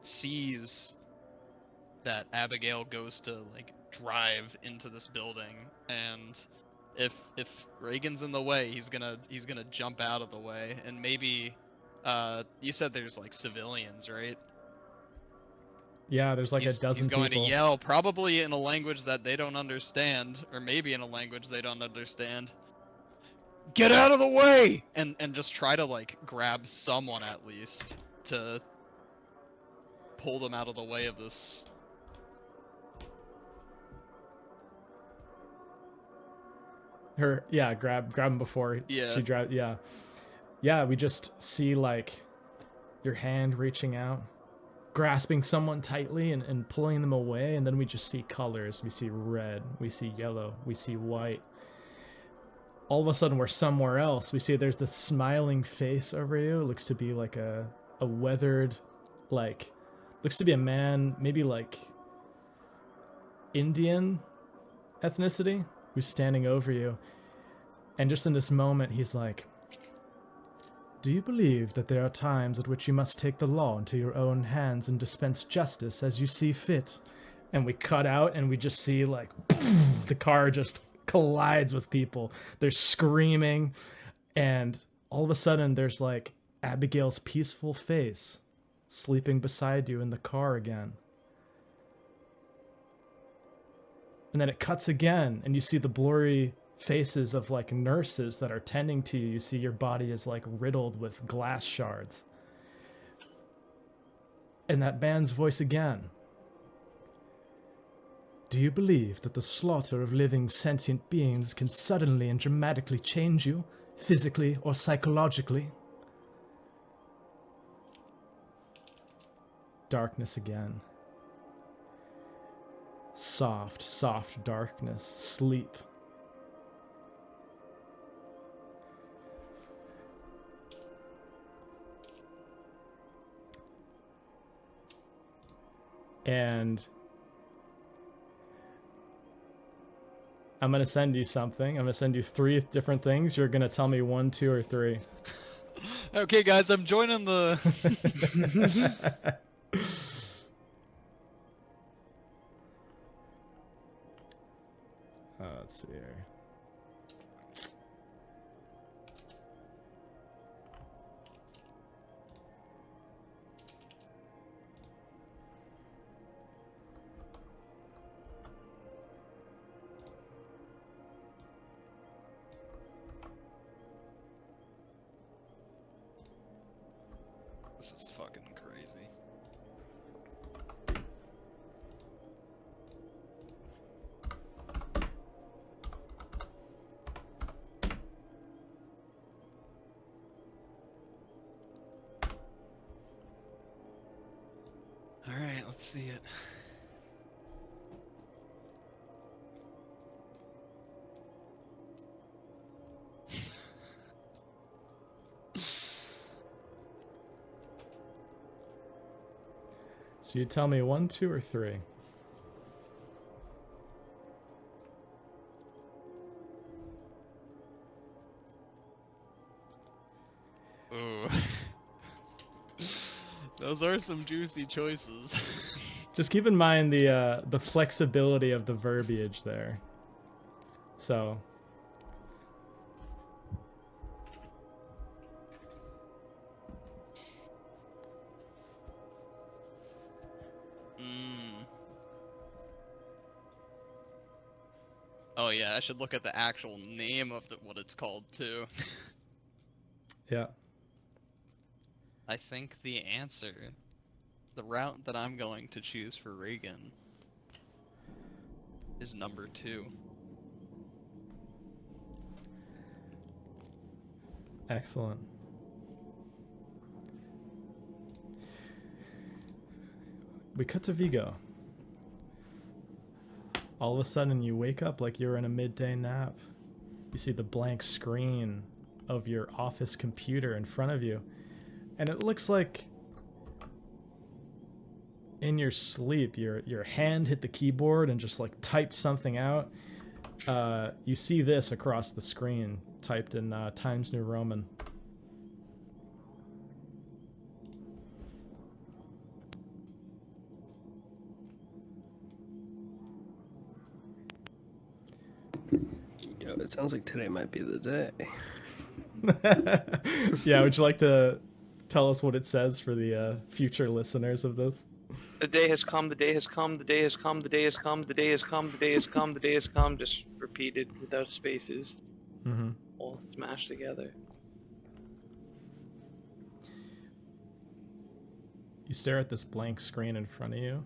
sees that Abigail goes to like drive into this building, and if Reagan's in the way, he's gonna jump out of the way, and maybe you said there's like civilians, right? Yeah, there's like a dozen He's going people. to yell, probably in a language that they don't understand, or maybe in a language they don't understand. Get out of the way! And just try to like grab someone at least to pull them out of the way of this. Grab him before she drives. Yeah, we just see like your hand reaching out, grasping someone tightly and pulling them away, and then we just see colors. We see red, we see yellow, we see white. All of a sudden we're somewhere else. We see there's this smiling face over you. It looks to be like a weathered, like, looks to be a man, maybe like Indian ethnicity, who's standing over you. And just in this moment, he's like, "Do you believe that there are times at which you must take the law into your own hands and dispense justice as you see fit?" And we cut out and we just see like the car just collides with people. They're screaming, and all of a sudden there's like Abigail's peaceful face sleeping beside you in the car again. And then it cuts again, and you see the blurry faces of like nurses that are tending to you. You see your body is like riddled with glass shards. And that man's voice again. "Do you believe that the slaughter of living sentient beings can suddenly and dramatically change you, physically or psychologically?" Darkness again. Soft, soft darkness. Sleep. And I'm going to send you something. I'm going to send you 3 different things. You're going to tell me 1, 2, or 3. Okay, guys, I'm joining the... Let's see here. This is fucking crazy. Alright, let's see it. So you tell me 1, 2, or 3. Ooh. Those are some juicy choices. Just keep in mind the flexibility of the verbiage there. So Oh yeah, I should look at the actual name of what it's called too. yeah. I think the answer, the route that I'm going to choose for Reagan, is number 2. Excellent. We cut to Vigo. All of a sudden, you wake up like you're in a midday nap. You see the blank screen of your office computer in front of you. And it looks like in your sleep, your hand hit the keyboard and just like typed something out. You see this across the screen, typed in Times New Roman. Yo, it sounds like today might be the day. Yeah, would you like to tell us what it says for the future listeners of this? The day has come, the day has come, the day has come, the day has come, the day has come, the day has come, the day has come, just repeated without spaces, Mm-hmm. all smashed together. You stare at this blank screen in front of you.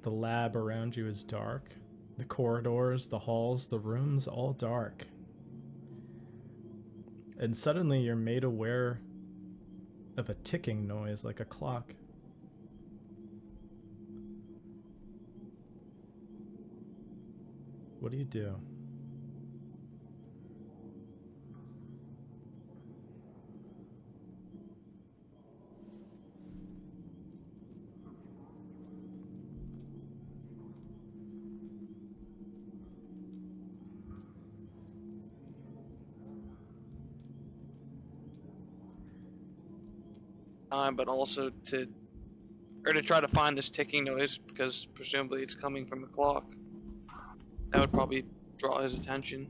The lab around you is dark. The corridors, the halls, the rooms, all dark. And suddenly you're made aware of a ticking noise like a clock. What do you do? But also to try to find this ticking noise because presumably it's coming from a clock. That would probably draw his attention.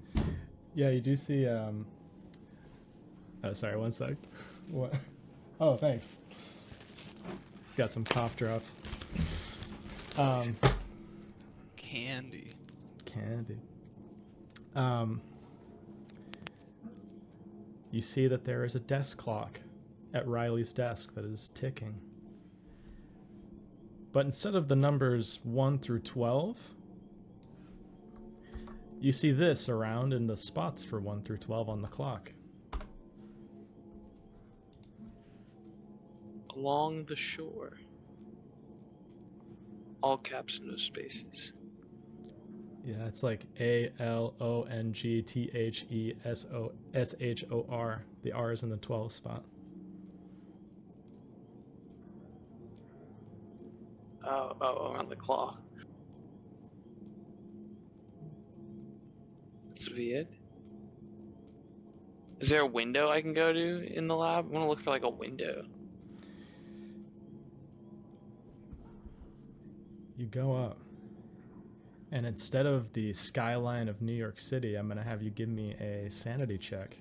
Yeah, you do see, oh, sorry, one sec. What? Oh, thanks. Got some cough drops. Candy. Candy. You see that there is a desk clock at Riley's desk that is ticking. But instead of the numbers 1 through 12, you see this around in the spots for 1 through 12 on the clock. Along the shore. All caps, no spaces. Yeah, it's like ALONGTHESOSHOR. The R is in the 12 spot. Oh, around the claw. That's weird. Is there a window I can go to in the lab? I want to look for like a window. You go up, and instead of the skyline of New York City, I'm going to have you give me a sanity check.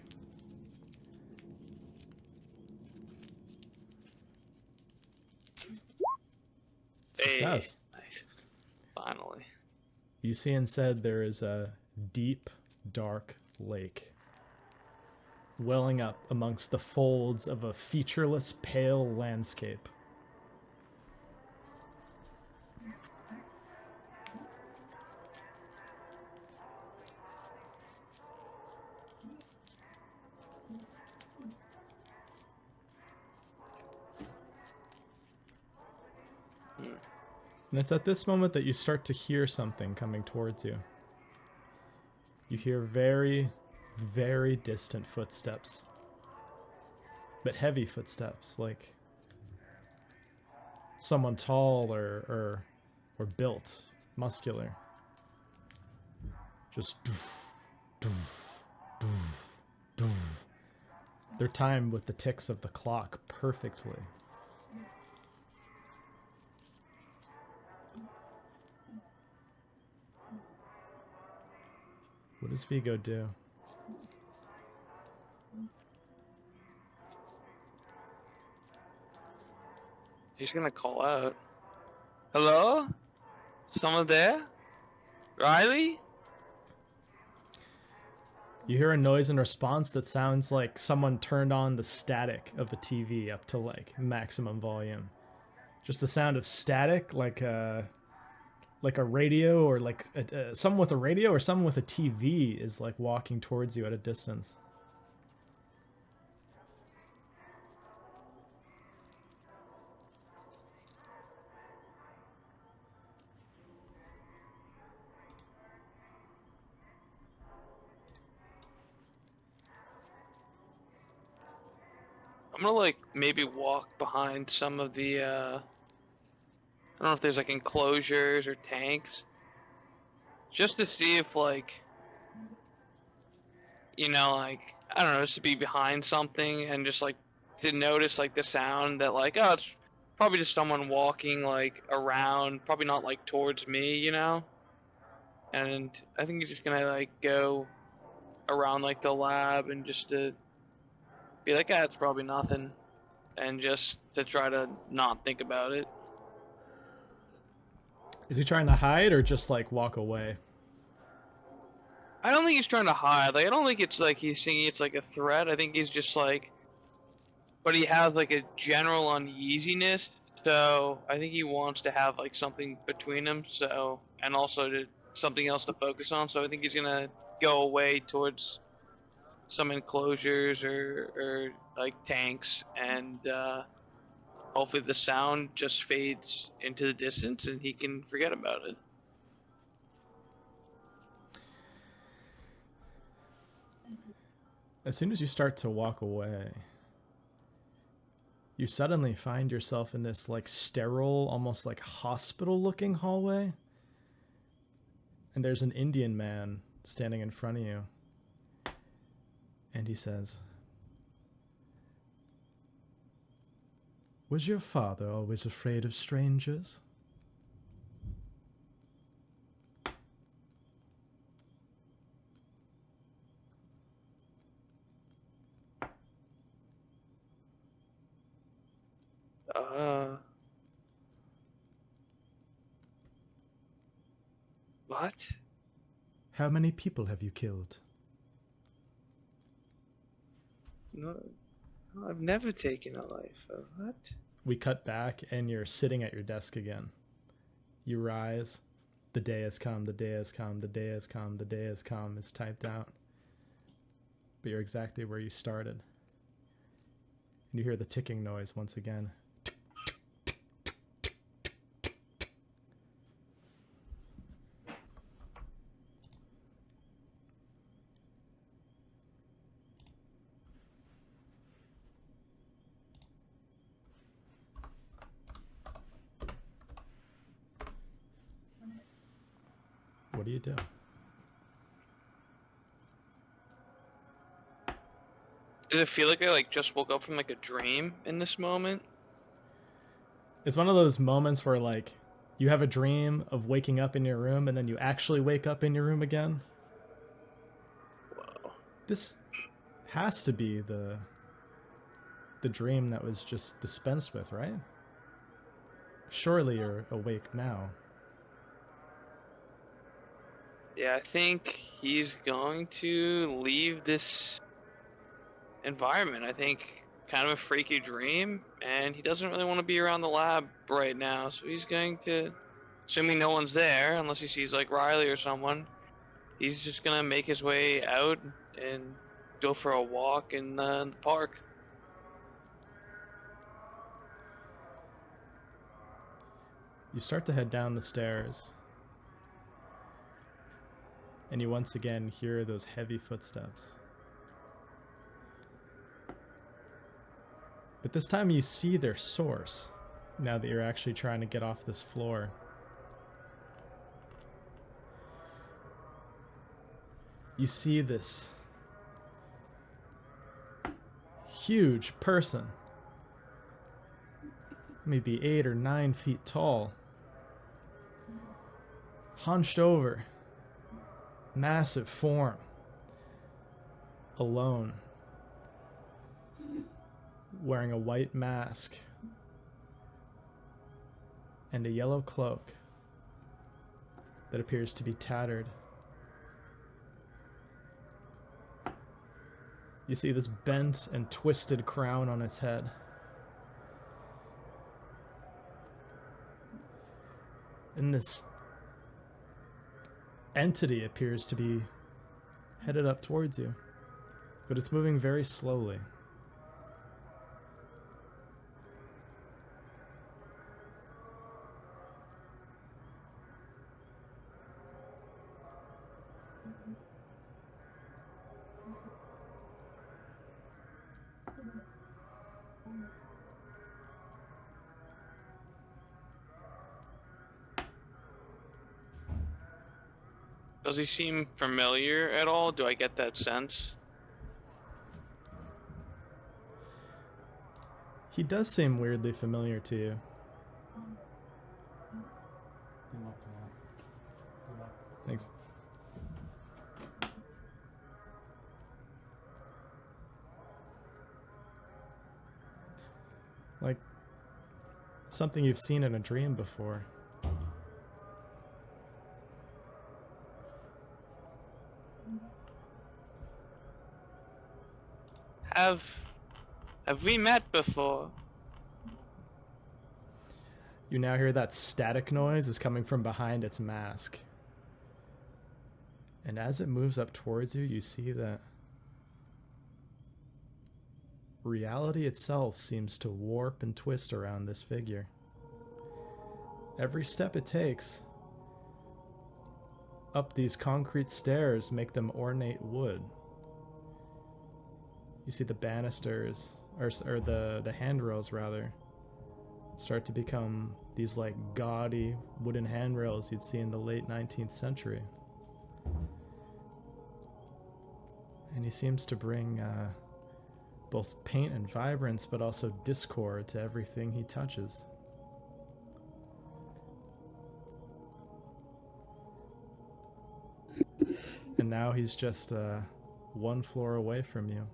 Success. Hey, nice. Finally. You see and said there is a deep, dark lake welling up amongst the folds of a featureless, pale landscape. And it's at this moment that you start to hear something coming towards you. You hear very, very distant footsteps. But heavy footsteps, like someone tall or built, muscular. Just they're timed with the ticks of the clock perfectly. What does Vigo do? He's gonna call out. Hello? Someone there? Riley? You hear a noise in response that sounds like someone turned on the static of a TV up to like maximum volume. Just the sound of static, like a radio, or like someone with a radio or someone with a TV is like walking towards you at a distance. I'm gonna like maybe walk behind some of the I don't know if there's like enclosures or tanks. Just to see if like like I don't know, just to be behind something and just like to notice like the sound that like oh it's probably just someone walking like around, probably not like towards me, And I think you're just gonna like go around like the lab and just to be like, ah, it's probably nothing, and just to try to not think about it. Is he trying to hide or just like walk away? I don't think he's trying to hide. Like, I don't think it's like he's thinking it's like a threat. I think he's just like, but he has like a general uneasiness. So I think he wants to have like something between them. So, and also to something else to focus on. So I think he's gonna go away towards some enclosures or like tanks, and hopefully the sound just fades into the distance and he can forget about it. As soon as you start to walk away, you suddenly find yourself in this like sterile, almost like hospital looking hallway. And there's an Indian man standing in front of you. And he says, "Was your father always afraid of strangers?" What? How many people have you killed? No, I've never taken a life. What? We cut back and you're sitting at your desk again. You rise. The day has come, the day has come, the day has come, the day has come is typed out. But you're exactly where you started. And you hear the ticking noise once again. What do you do? Does it feel like I like just woke up from like a dream in this moment? It's one of those moments where like you have a dream of waking up in your room and then you actually wake up in your room again. Whoa. This has to be the dream that was just dispensed with, right? Surely you're awake now. Yeah, I think he's going to leave this environment. I think kind of a freaky dream, and he doesn't really want to be around the lab right now, so he's going to, assuming no one's there, unless he sees like Riley or someone, he's just gonna make his way out and go for a walk in the park. You start to head down the stairs, and you once again hear those heavy footsteps. But this time you see their source, now that you're actually trying to get off this floor. You see this huge person, maybe 8 or 9 feet tall, hunched over, massive form, alone, wearing a white mask and a yellow cloak that appears to be tattered. You see this bent and twisted crown on its head. And this entity appears to be headed up towards you, but it's moving very slowly. Does he seem familiar at all? Do I get that sense? He does seem weirdly familiar to you. Thanks. Like something you've seen in a dream before. Have we met before? You now hear that static noise is coming from behind its mask. And as it moves up towards you, you see that reality itself seems to warp and twist around this figure. Every step it takes up these concrete stairs make them ornate wood. You see the banisters, or the handrails rather, start to become these like gaudy wooden handrails you'd see in the late 19th century. And he seems to bring both paint and vibrance, but also discord to everything he touches. And now he's just one floor away from you.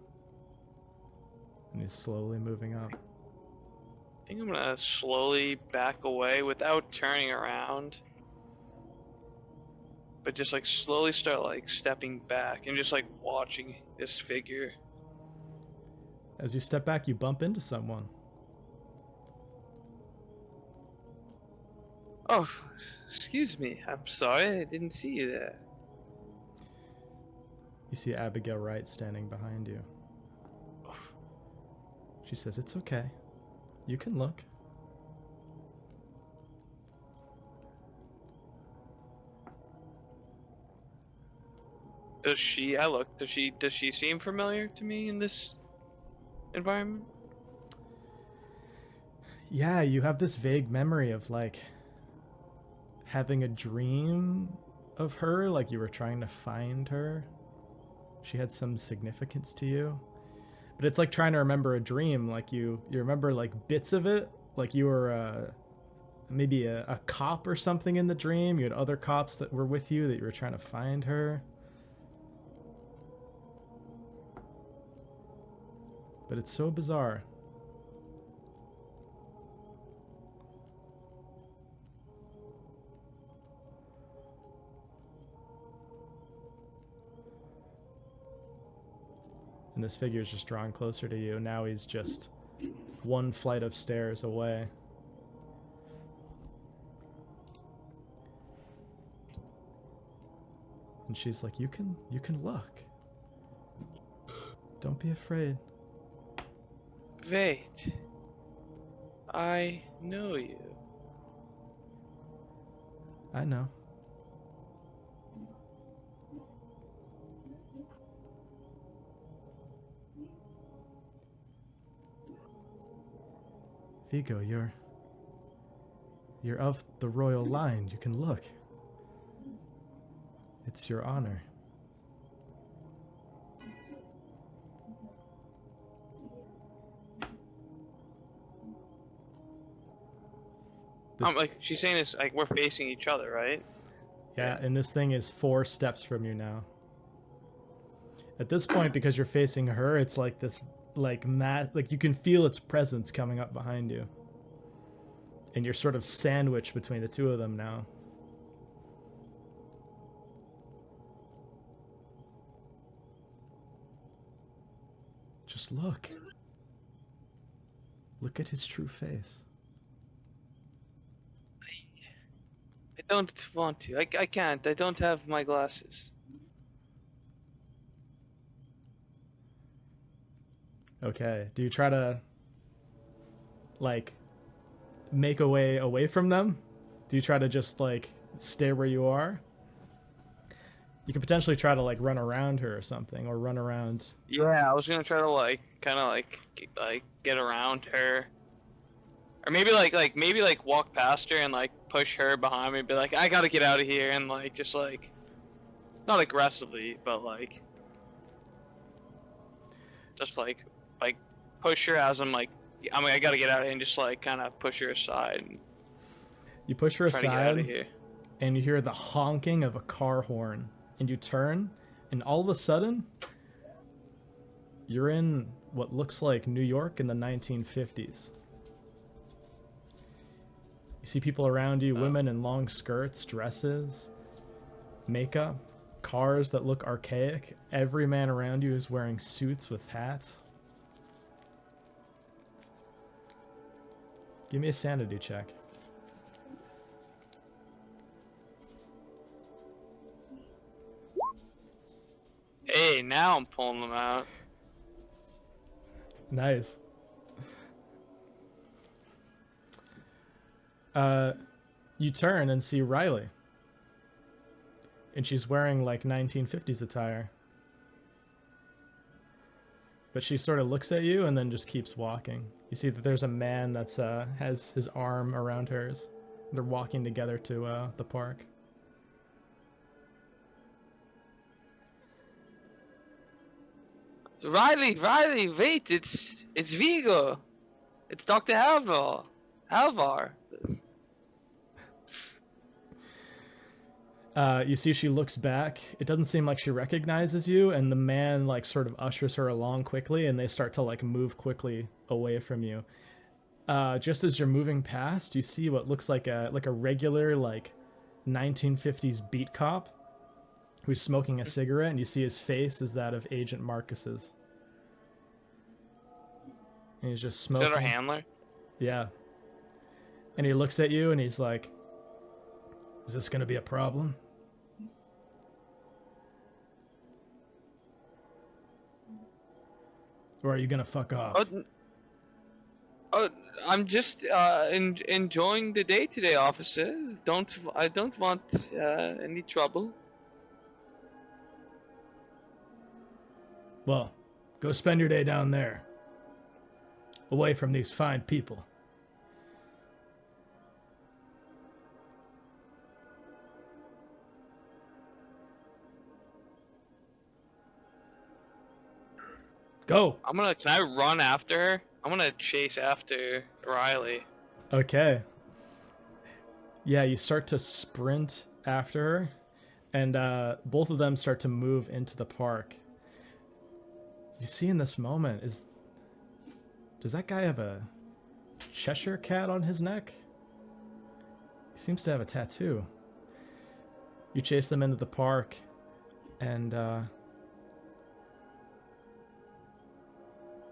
And he's slowly moving up. I think I'm gonna slowly back away without turning around. But just like slowly start like stepping back and just like watching this figure. As you step back, you bump into someone. Oh, excuse me. I'm sorry, I didn't see you there. You see Abigail Wright standing behind you. She says, "It's okay. You can look." Does she seem familiar to me in this environment? Yeah, you have this vague memory of like having a dream of her, like you were trying to find her. She had some significance to you. But it's like trying to remember a dream, like you remember like bits of it, like you were maybe a cop or something in the dream. You had other cops that were with you that you were trying to find her. But it's so bizarre. And this figure is just drawing closer to you. Now he's just one flight of stairs away. And she's like, you can look. Don't be afraid. Wait. I know you. I know. Vigo, you're of the royal line. You can look. It's your honor. Like she's saying this like we're facing each other, right? Yeah, and this thing is 4 steps from you now. At this point, because you're facing her, it's like this, like you can feel its presence coming up behind you. And you're sort of sandwiched between the two of them now. Just look. Look at his true face. I don't want to. I can't. I don't have my glasses. Okay. Do you try to, like, make a way away from them? Do you try to just, like, stay where you are? You could potentially try to, like, run around her or something, or run around. Yeah, I was gonna try to like kind of like get around her, or maybe like walk past her and like push her behind me, and be like, I gotta get out of here, and like just like not aggressively, but like just like push her as I'm like I gotta get out of here, and just like kind of push her aside and You push her try to get out of aside, here. and you hear the honking of a car horn, and you turn, and all of a sudden, you're in what looks like New York in the 1950s. You see people around you, women in long skirts, dresses, makeup, cars that look archaic. Every man around you is wearing suits with hats. Give me a sanity check. Hey, now I'm pulling them out. Nice. You turn and see Riley. And she's wearing like 1950s attire. But she sort of looks at you and then just keeps walking. You see that there's a man that's has his arm around hers. They're walking together to the park. Riley, wait! It's Vigo. It's Dr. Halvar. You see she looks back. It doesn't seem like she recognizes you, and the man like sort of ushers her along quickly, and they start to like move quickly away from you. Just as you're moving past, you see what looks like a regular like 1950s beat cop who's smoking a cigarette, and you see his face is that of Agent Marcus's. And he's just smoking. Is that our handler? Yeah. And he looks at you and he's like, "Is this gonna be a problem?" Or are you gonna fuck off? I'm just enjoying the day today, officers. I don't want any trouble. Well, go spend your day down there. Away from these fine people. Go! Can I run after her? I'm gonna chase after Riley. Okay. Yeah, you start to sprint after her, and both of them start to move into the park. You see in this moment does that guy have a Cheshire cat on his neck? He seems to have a tattoo. You chase them into the park, and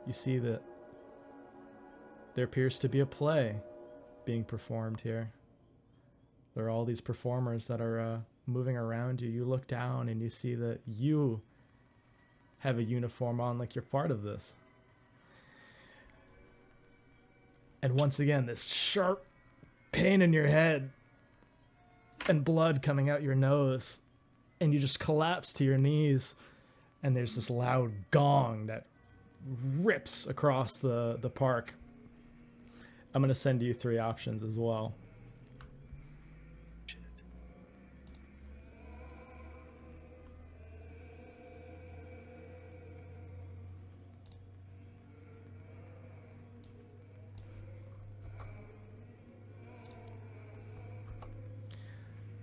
you see that there appears to be a play being performed here. There are all these performers that are moving around you. You look down and you see that you have a uniform on, like you're part of this. And once again, this sharp pain in your head and blood coming out your nose, and you just collapse to your knees, and there's this loud gong that rips across the park. I'm going to send you 3 options as well.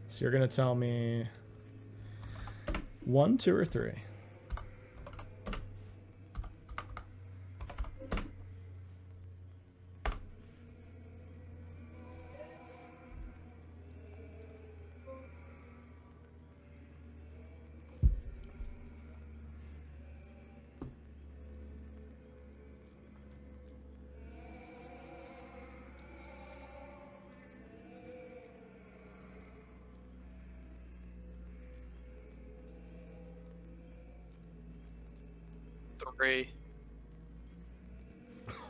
So you're going to tell me 1, 2, or 3. Three.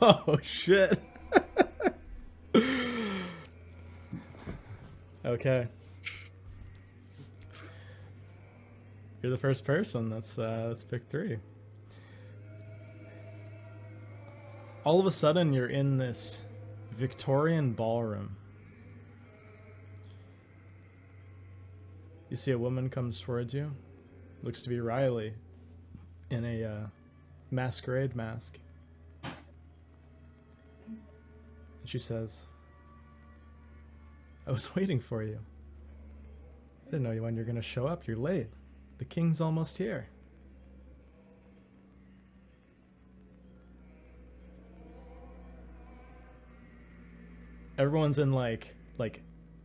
Oh, shit. Okay. You're the first person. Let's pick 3. All of a sudden, you're in this Victorian ballroom. You see a woman comes towards you. Looks to be Riley in a masquerade mask. And she says, I was waiting for you. I didn't know when you're going to show up. You're late. The king's almost here. Everyone's in like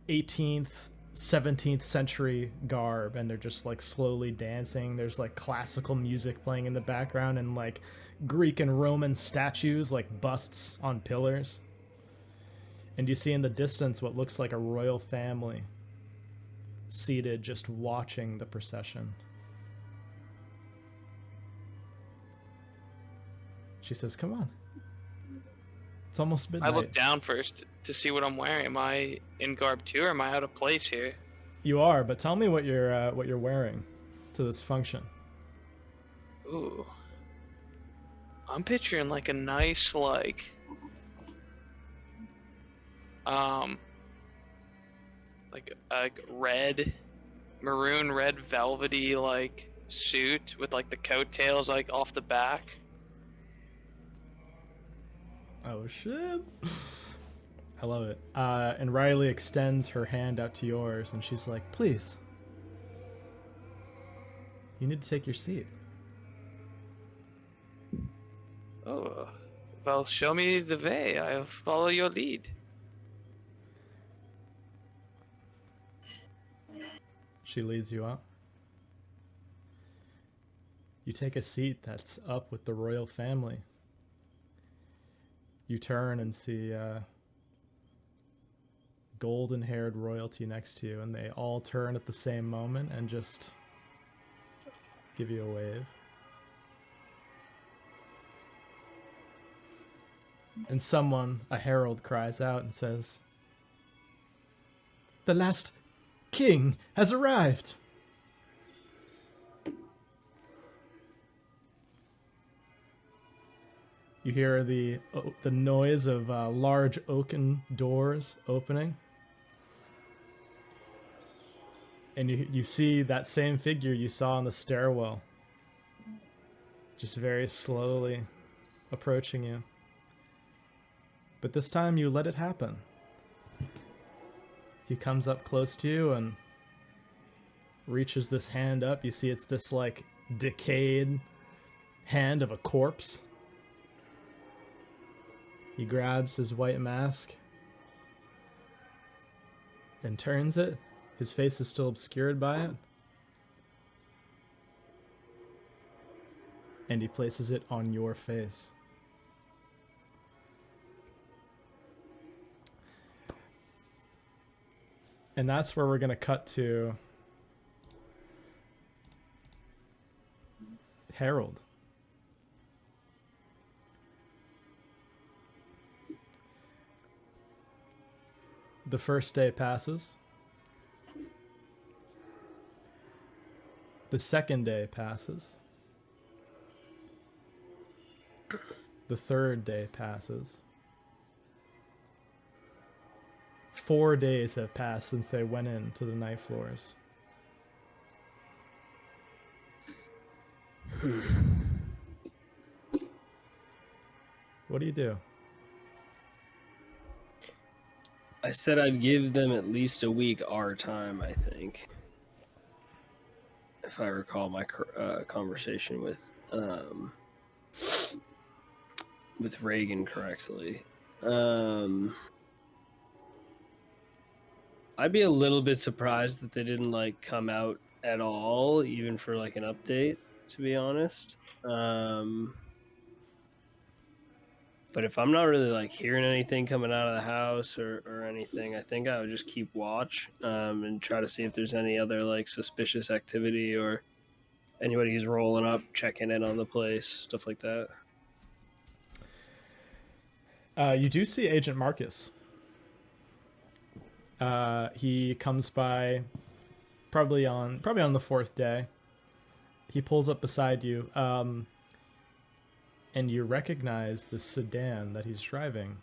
18th, 17th century garb, and they're just like slowly dancing. There's like classical music playing in the background, and like Greek and Roman statues, like busts on pillars. And you see in the distance what looks like a royal family seated just watching the procession. She says, come on. It's almost midnight. I look down first to see what I'm wearing. Am I in garb too, or am I out of place here? You are, but tell me what you're wearing to this function. Ooh. I'm picturing like a nice like red, maroon red velvety like suit with like the coattails like off the back. Oh shit. I love it. And Riley extends her hand out to yours, and she's like, please. You need to take your seat. Oh, well, show me the way. I'll follow your lead. She leads you out. You take a seat that's up with the royal family. You turn and see golden-haired royalty next to you, and they all turn at the same moment and just give you a wave. And someone, a herald, cries out and says, "The last king has arrived!" You hear the noise of large oaken doors opening. And you see that same figure you saw in the stairwell, just very slowly approaching you. But this time you let it happen. He comes up close to you and reaches this hand up. You see it's this like decayed hand of a corpse. He grabs his white mask and turns it. His face is still obscured by it. And he places it on your face. And that's where we're going to cut to Harold. The first day passes. The second day passes. The third day passes. 4 days have passed since they went into the night floors. What do you do? I said I'd give them at least a week our time, I think. If I recall my conversation with Reagan correctly. I'd be a little bit surprised that they didn't like come out at all, even for like an update, to be honest. But if I'm not really like hearing anything coming out of the house or anything, I think I would just keep watch and try to see if there's any other like suspicious activity or anybody who's rolling up, checking in on the place, stuff like that. You do see Agent Marcus. He comes by probably on the fourth day. He pulls up beside you, and you recognize the sedan that he's driving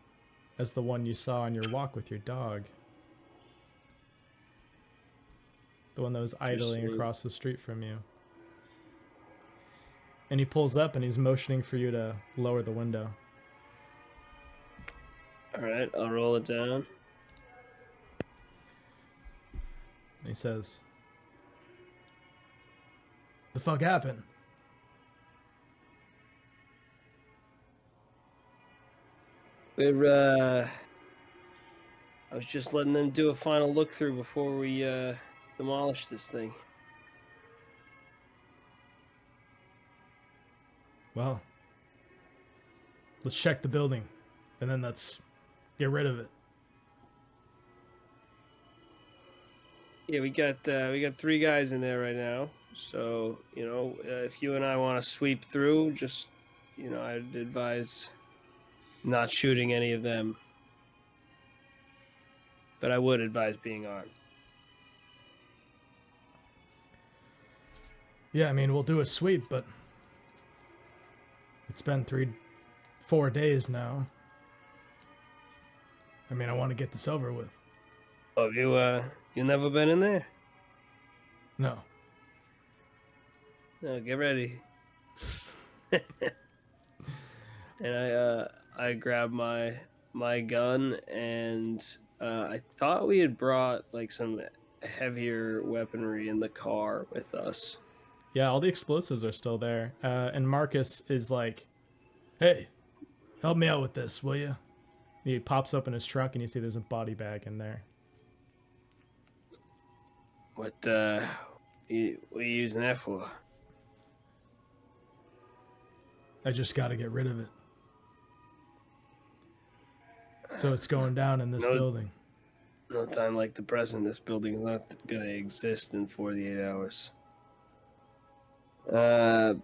as the one you saw on your walk with your dog. The one that was idling across the street from you. And he pulls up and he's motioning for you to lower the window. All right, I'll roll it down. And he says, "The fuck happened?" I was just letting them do a final look through before we demolish this thing. Well, let's check the building, and then let's get rid of it. Yeah, we got 3 guys in there right now. So, if you and I want to sweep through, just, I'd advise not shooting any of them. But I would advise being armed. Yeah, I mean, we'll do a sweep, but it's been 4 days now. I mean, I want to get this over with. Oh, you never been in there? No. No, get ready. And I grabbed my gun, and I thought we had brought like some heavier weaponry in the car with us. Yeah, all the explosives are still there. And Marcus is like, "Hey, help me out with this, will you?" He pops open his truck, and you see there's a body bag in there. What you using that for? I just got to get rid of it. So it's going down in this building. No time like the present. This building is not going to exist in 48 hours. And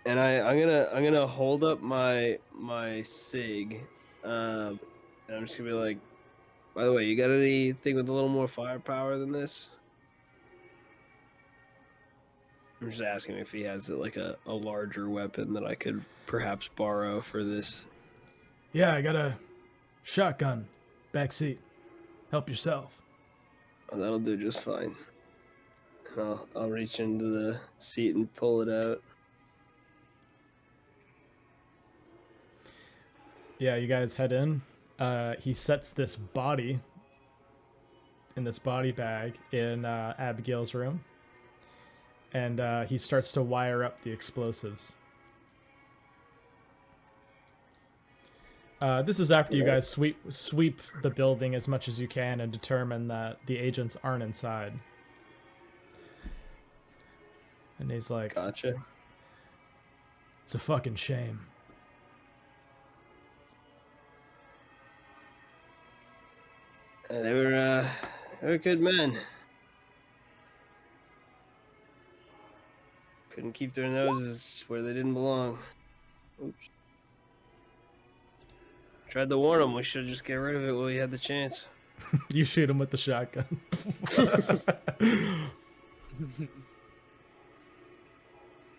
I'm gonna hold up my SIG, and I'm just gonna be like, by the way, you got anything with a little more firepower than this? I'm just asking if he has like a larger weapon that I could perhaps borrow for this. Yeah, I got a shotgun. Back seat. Help yourself. Oh, that'll do just fine. I'll reach into the seat and pull it out. Yeah, you guys head in. He sets this body in this body bag in Abigail's room. And he starts to wire up the explosives. This is after you guys sweep the building as much as you can and determine that the agents aren't inside. And he's like, "Gotcha. It's a fucking shame." They were good men. Couldn't keep their noses where they didn't belong. Oops. Tried to warn them. We should just get rid of it while we had the chance. You shoot him with the shotgun.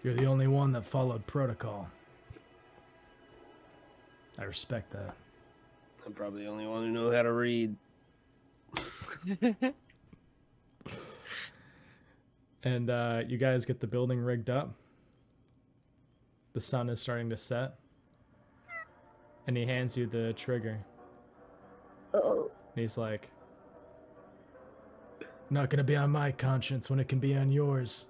You're the only one that followed protocol. I respect that. I'm probably the only one who knows how to read. And you guys get the building rigged up. The sun is starting to set. And he hands you the trigger. And he's like, not gonna be on my conscience when it can be on yours.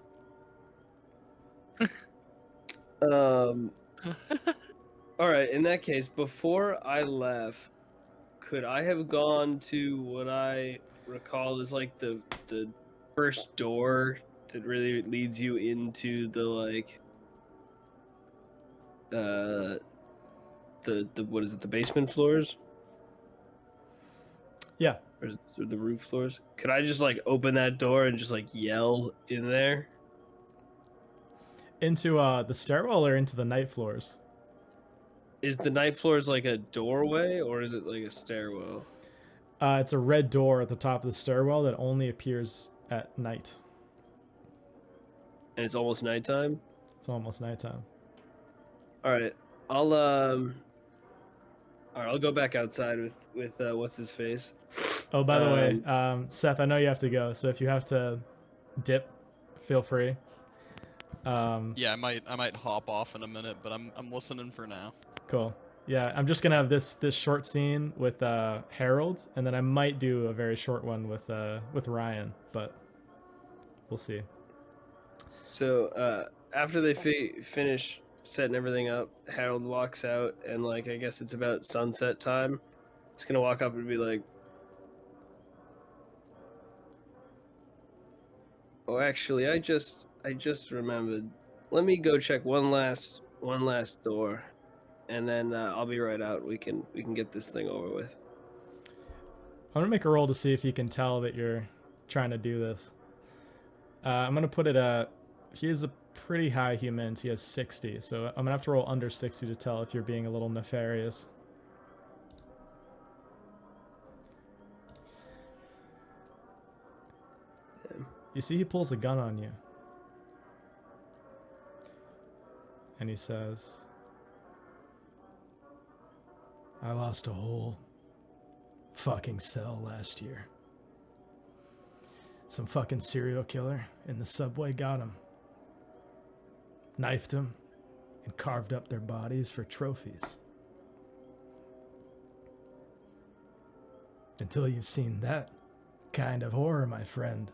All right, in that case, before I left, could I have gone to what I recall is like the first door that really leads you into the like the what is it, the basement floors? Yeah. Or is it the roof floors? Could I just like open that door and just like yell in there? Into the stairwell or into the night floors? Is the night floors like a doorway or is it like a stairwell? It's a red door at the top of the stairwell that only appears at night. And it's almost nighttime? It's almost nighttime. All right. I'll go back outside with what's his face. Oh, by the way, Seth, I know you have to go, so if you have to dip, feel free. Yeah, I might hop off in a minute, but I'm listening for now. Cool. Yeah, I'm just gonna have this short scene with Harold, and then I might do a very short one with Ryan, but we'll see. So after they finish setting everything up, Harold walks out, and like I guess it's about sunset time. He's gonna walk up and be like, "Oh, actually, I just remembered. Let me go check one last door, and then I'll be right out. We can get this thing over with." I'm gonna make a roll to see if you can tell that you're trying to do this. I'm gonna put it at. He is a pretty high human. He has 60, so I'm gonna have to roll under 60 to tell if you're being a little nefarious. You see, he pulls a gun on you, and he says, "I lost a whole fucking cell last year. Some fucking serial killer in the subway got him. Knifed him and carved up their bodies for trophies. Until you've seen that kind of horror, my friend,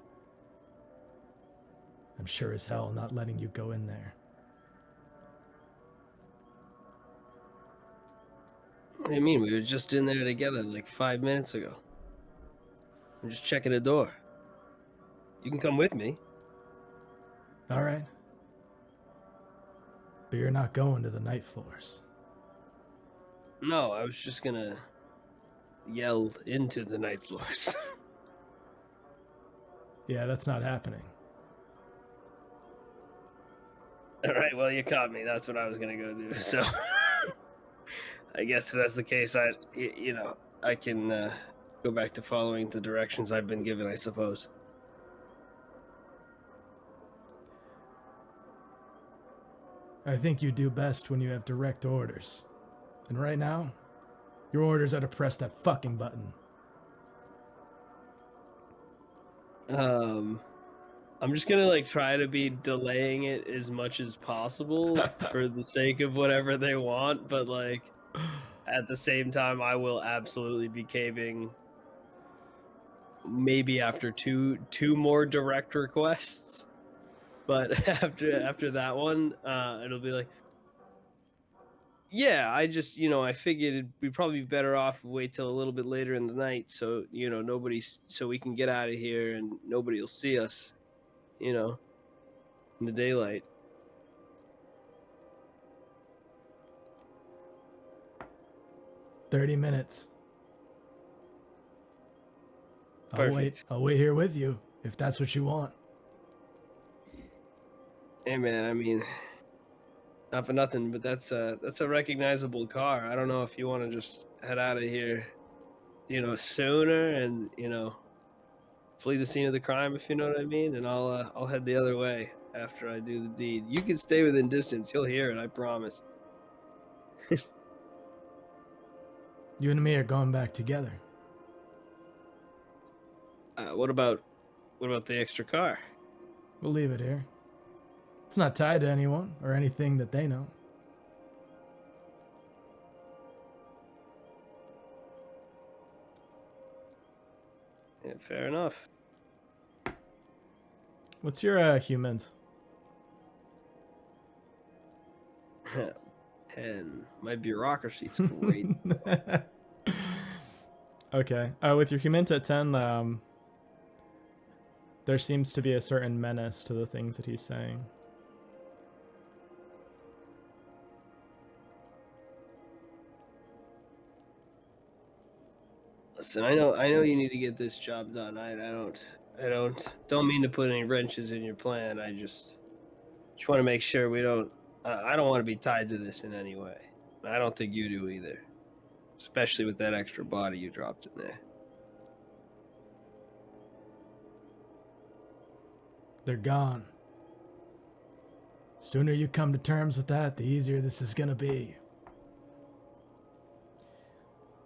I'm sure as hell not letting you go in there." What do you mean? We were just in there together like 5 minutes ago. I'm just checking the door. You can come with me. All right. But you're not going to the night floors. No, I was just gonna yell into the night floors. Yeah, that's not happening. All right, well, you caught me. That's what I was gonna go do. So, I guess if that's the case, I can go back to following the directions I've been given, I suppose. I think you do best when you have direct orders. And right now, your orders are to press that fucking button. I'm just gonna like try to be delaying it as much as possible for the sake of whatever they want, but like at the same time, I will absolutely be caving. Maybe after two more direct requests, but after that one, it'll be like, yeah, I just I figured we'd probably be better off wait till a little bit later in the night, so so we can get out of here and nobody will see us, in the daylight. "30 minutes. Perfect. I'll wait here with you if that's what you want." Hey man, I mean, not for nothing, but that's a recognizable car. I don't know if you want to just head out of here, sooner, and flee the scene of the crime, if you know what I mean, and I'll head the other way after I do the deed. You can stay within distance. You'll hear it, I promise. You and me are going back together. What about the extra car? We'll leave it here. It's not tied to anyone or anything that they know. Yeah, fair enough. What's your humans? 10. My bureaucracy's great. Okay. With your humans at 10, there seems to be a certain menace to the things that he's saying. Listen, I know you need to get this job done. I don't mean to put any wrenches in your plan. I just want to make sure we don't. I don't want to be tied to this in any way. I don't think you do either, especially with that extra body you dropped in there. They're gone. Sooner you come to terms with that, the easier this is gonna be.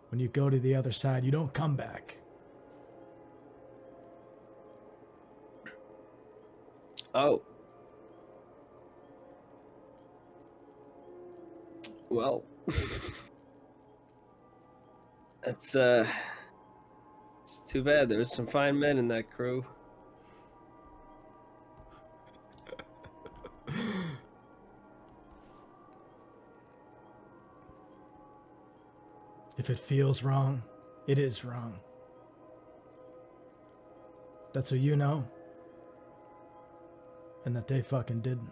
When you go to the other side, you don't come back. Oh. Well. It's too bad. There was some fine men in that crew. If it feels wrong, it is wrong. That's what you know. And that they fucking didn't.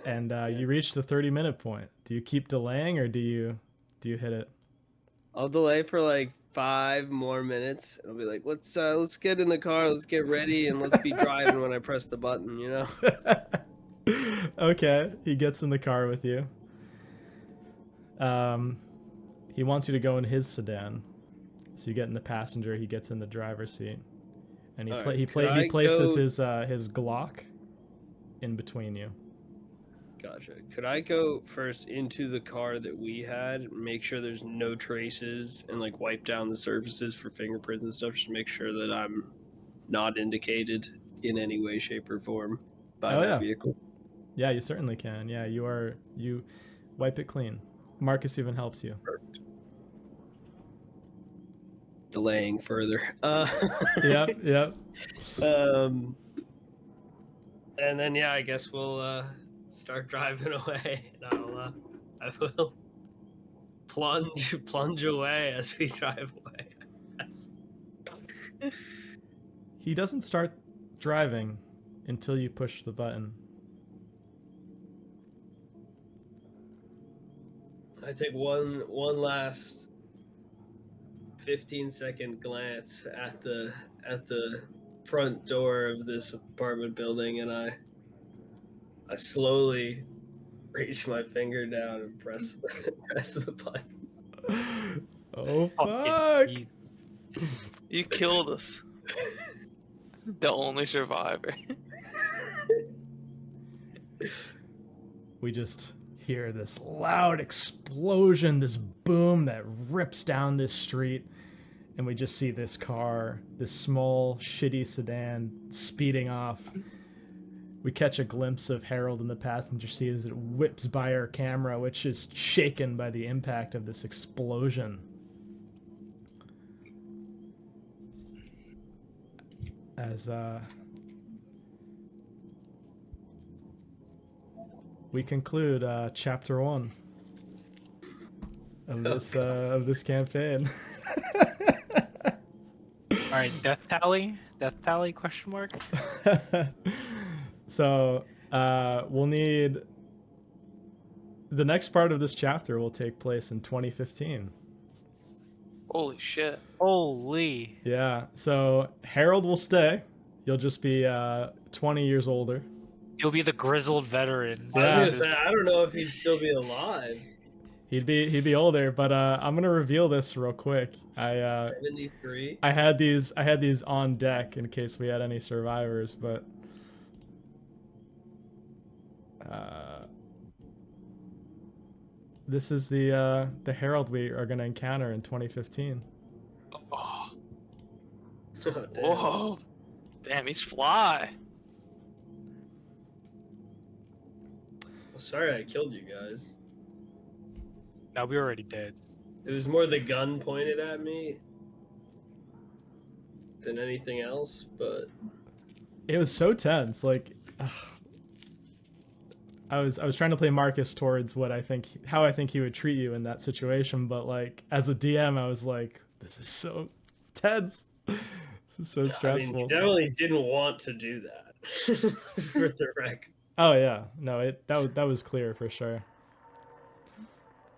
And you reached the 30-minute point. Do you keep delaying or do you hit it? I'll delay for like 5 more minutes. I'll be like, let's get in the car, let's get ready, and let's be driving when I press the button, you know? Okay, he gets in the car with you. He wants you to go in his sedan. So you get in the passenger, he gets in the driver's seat. And he places his Glock in between you. Gotcha. Could I go first into the car that we had, make sure there's no traces, and like wipe down the surfaces for fingerprints and stuff, just to make sure that I'm not indicated in any way, shape, or form by that vehicle? Yeah, you certainly can. Yeah, you wipe it clean. Marcus even helps you. Perfect. Delaying further. Yep. And then I guess we'll start driving away, and I will plunge away as we drive away. Yes. He doesn't start driving until you push the button. I take one last 15-second glance at the front door of this apartment building, and I slowly reach my finger down and press the button. Oh fuck! You killed us. The only survivor. We just hear this loud explosion, this boom that rips down this street, and we just see this car, this small, shitty sedan, speeding off. We catch a glimpse of Harold in the passenger seat as it whips by our camera, which is shaken by the impact of this explosion. As we conclude chapter 1 of this campaign. All right, death tally question mark. So we'll need the next part of this chapter will take place in 2015. Holy shit. Holy. Yeah. So Harold will stay. You'll just be 20 years older. You'll be the grizzled veteran. I was gonna say, I don't know if he'd still be alive. He'd be older, but I'm gonna reveal this real quick. 73. I had these on deck in case we had any survivors, but this is the herald we are gonna encounter in 2015. Oh, Oh, damn. whoa. Damn, he's fly. Sorry I killed you guys. No, we were already dead. It was more the gun pointed at me than anything else, but It was so tense. Like, ugh. I was trying to play Marcus towards how I think he would treat you in that situation, but like as a DM, I was like, this is so tense. This is so stressful. I mean, you definitely didn't want to do that. For the record. Oh yeah, no, that was clear for sure.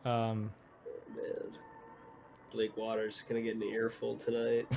Man. Blake Waters gonna get an earful tonight.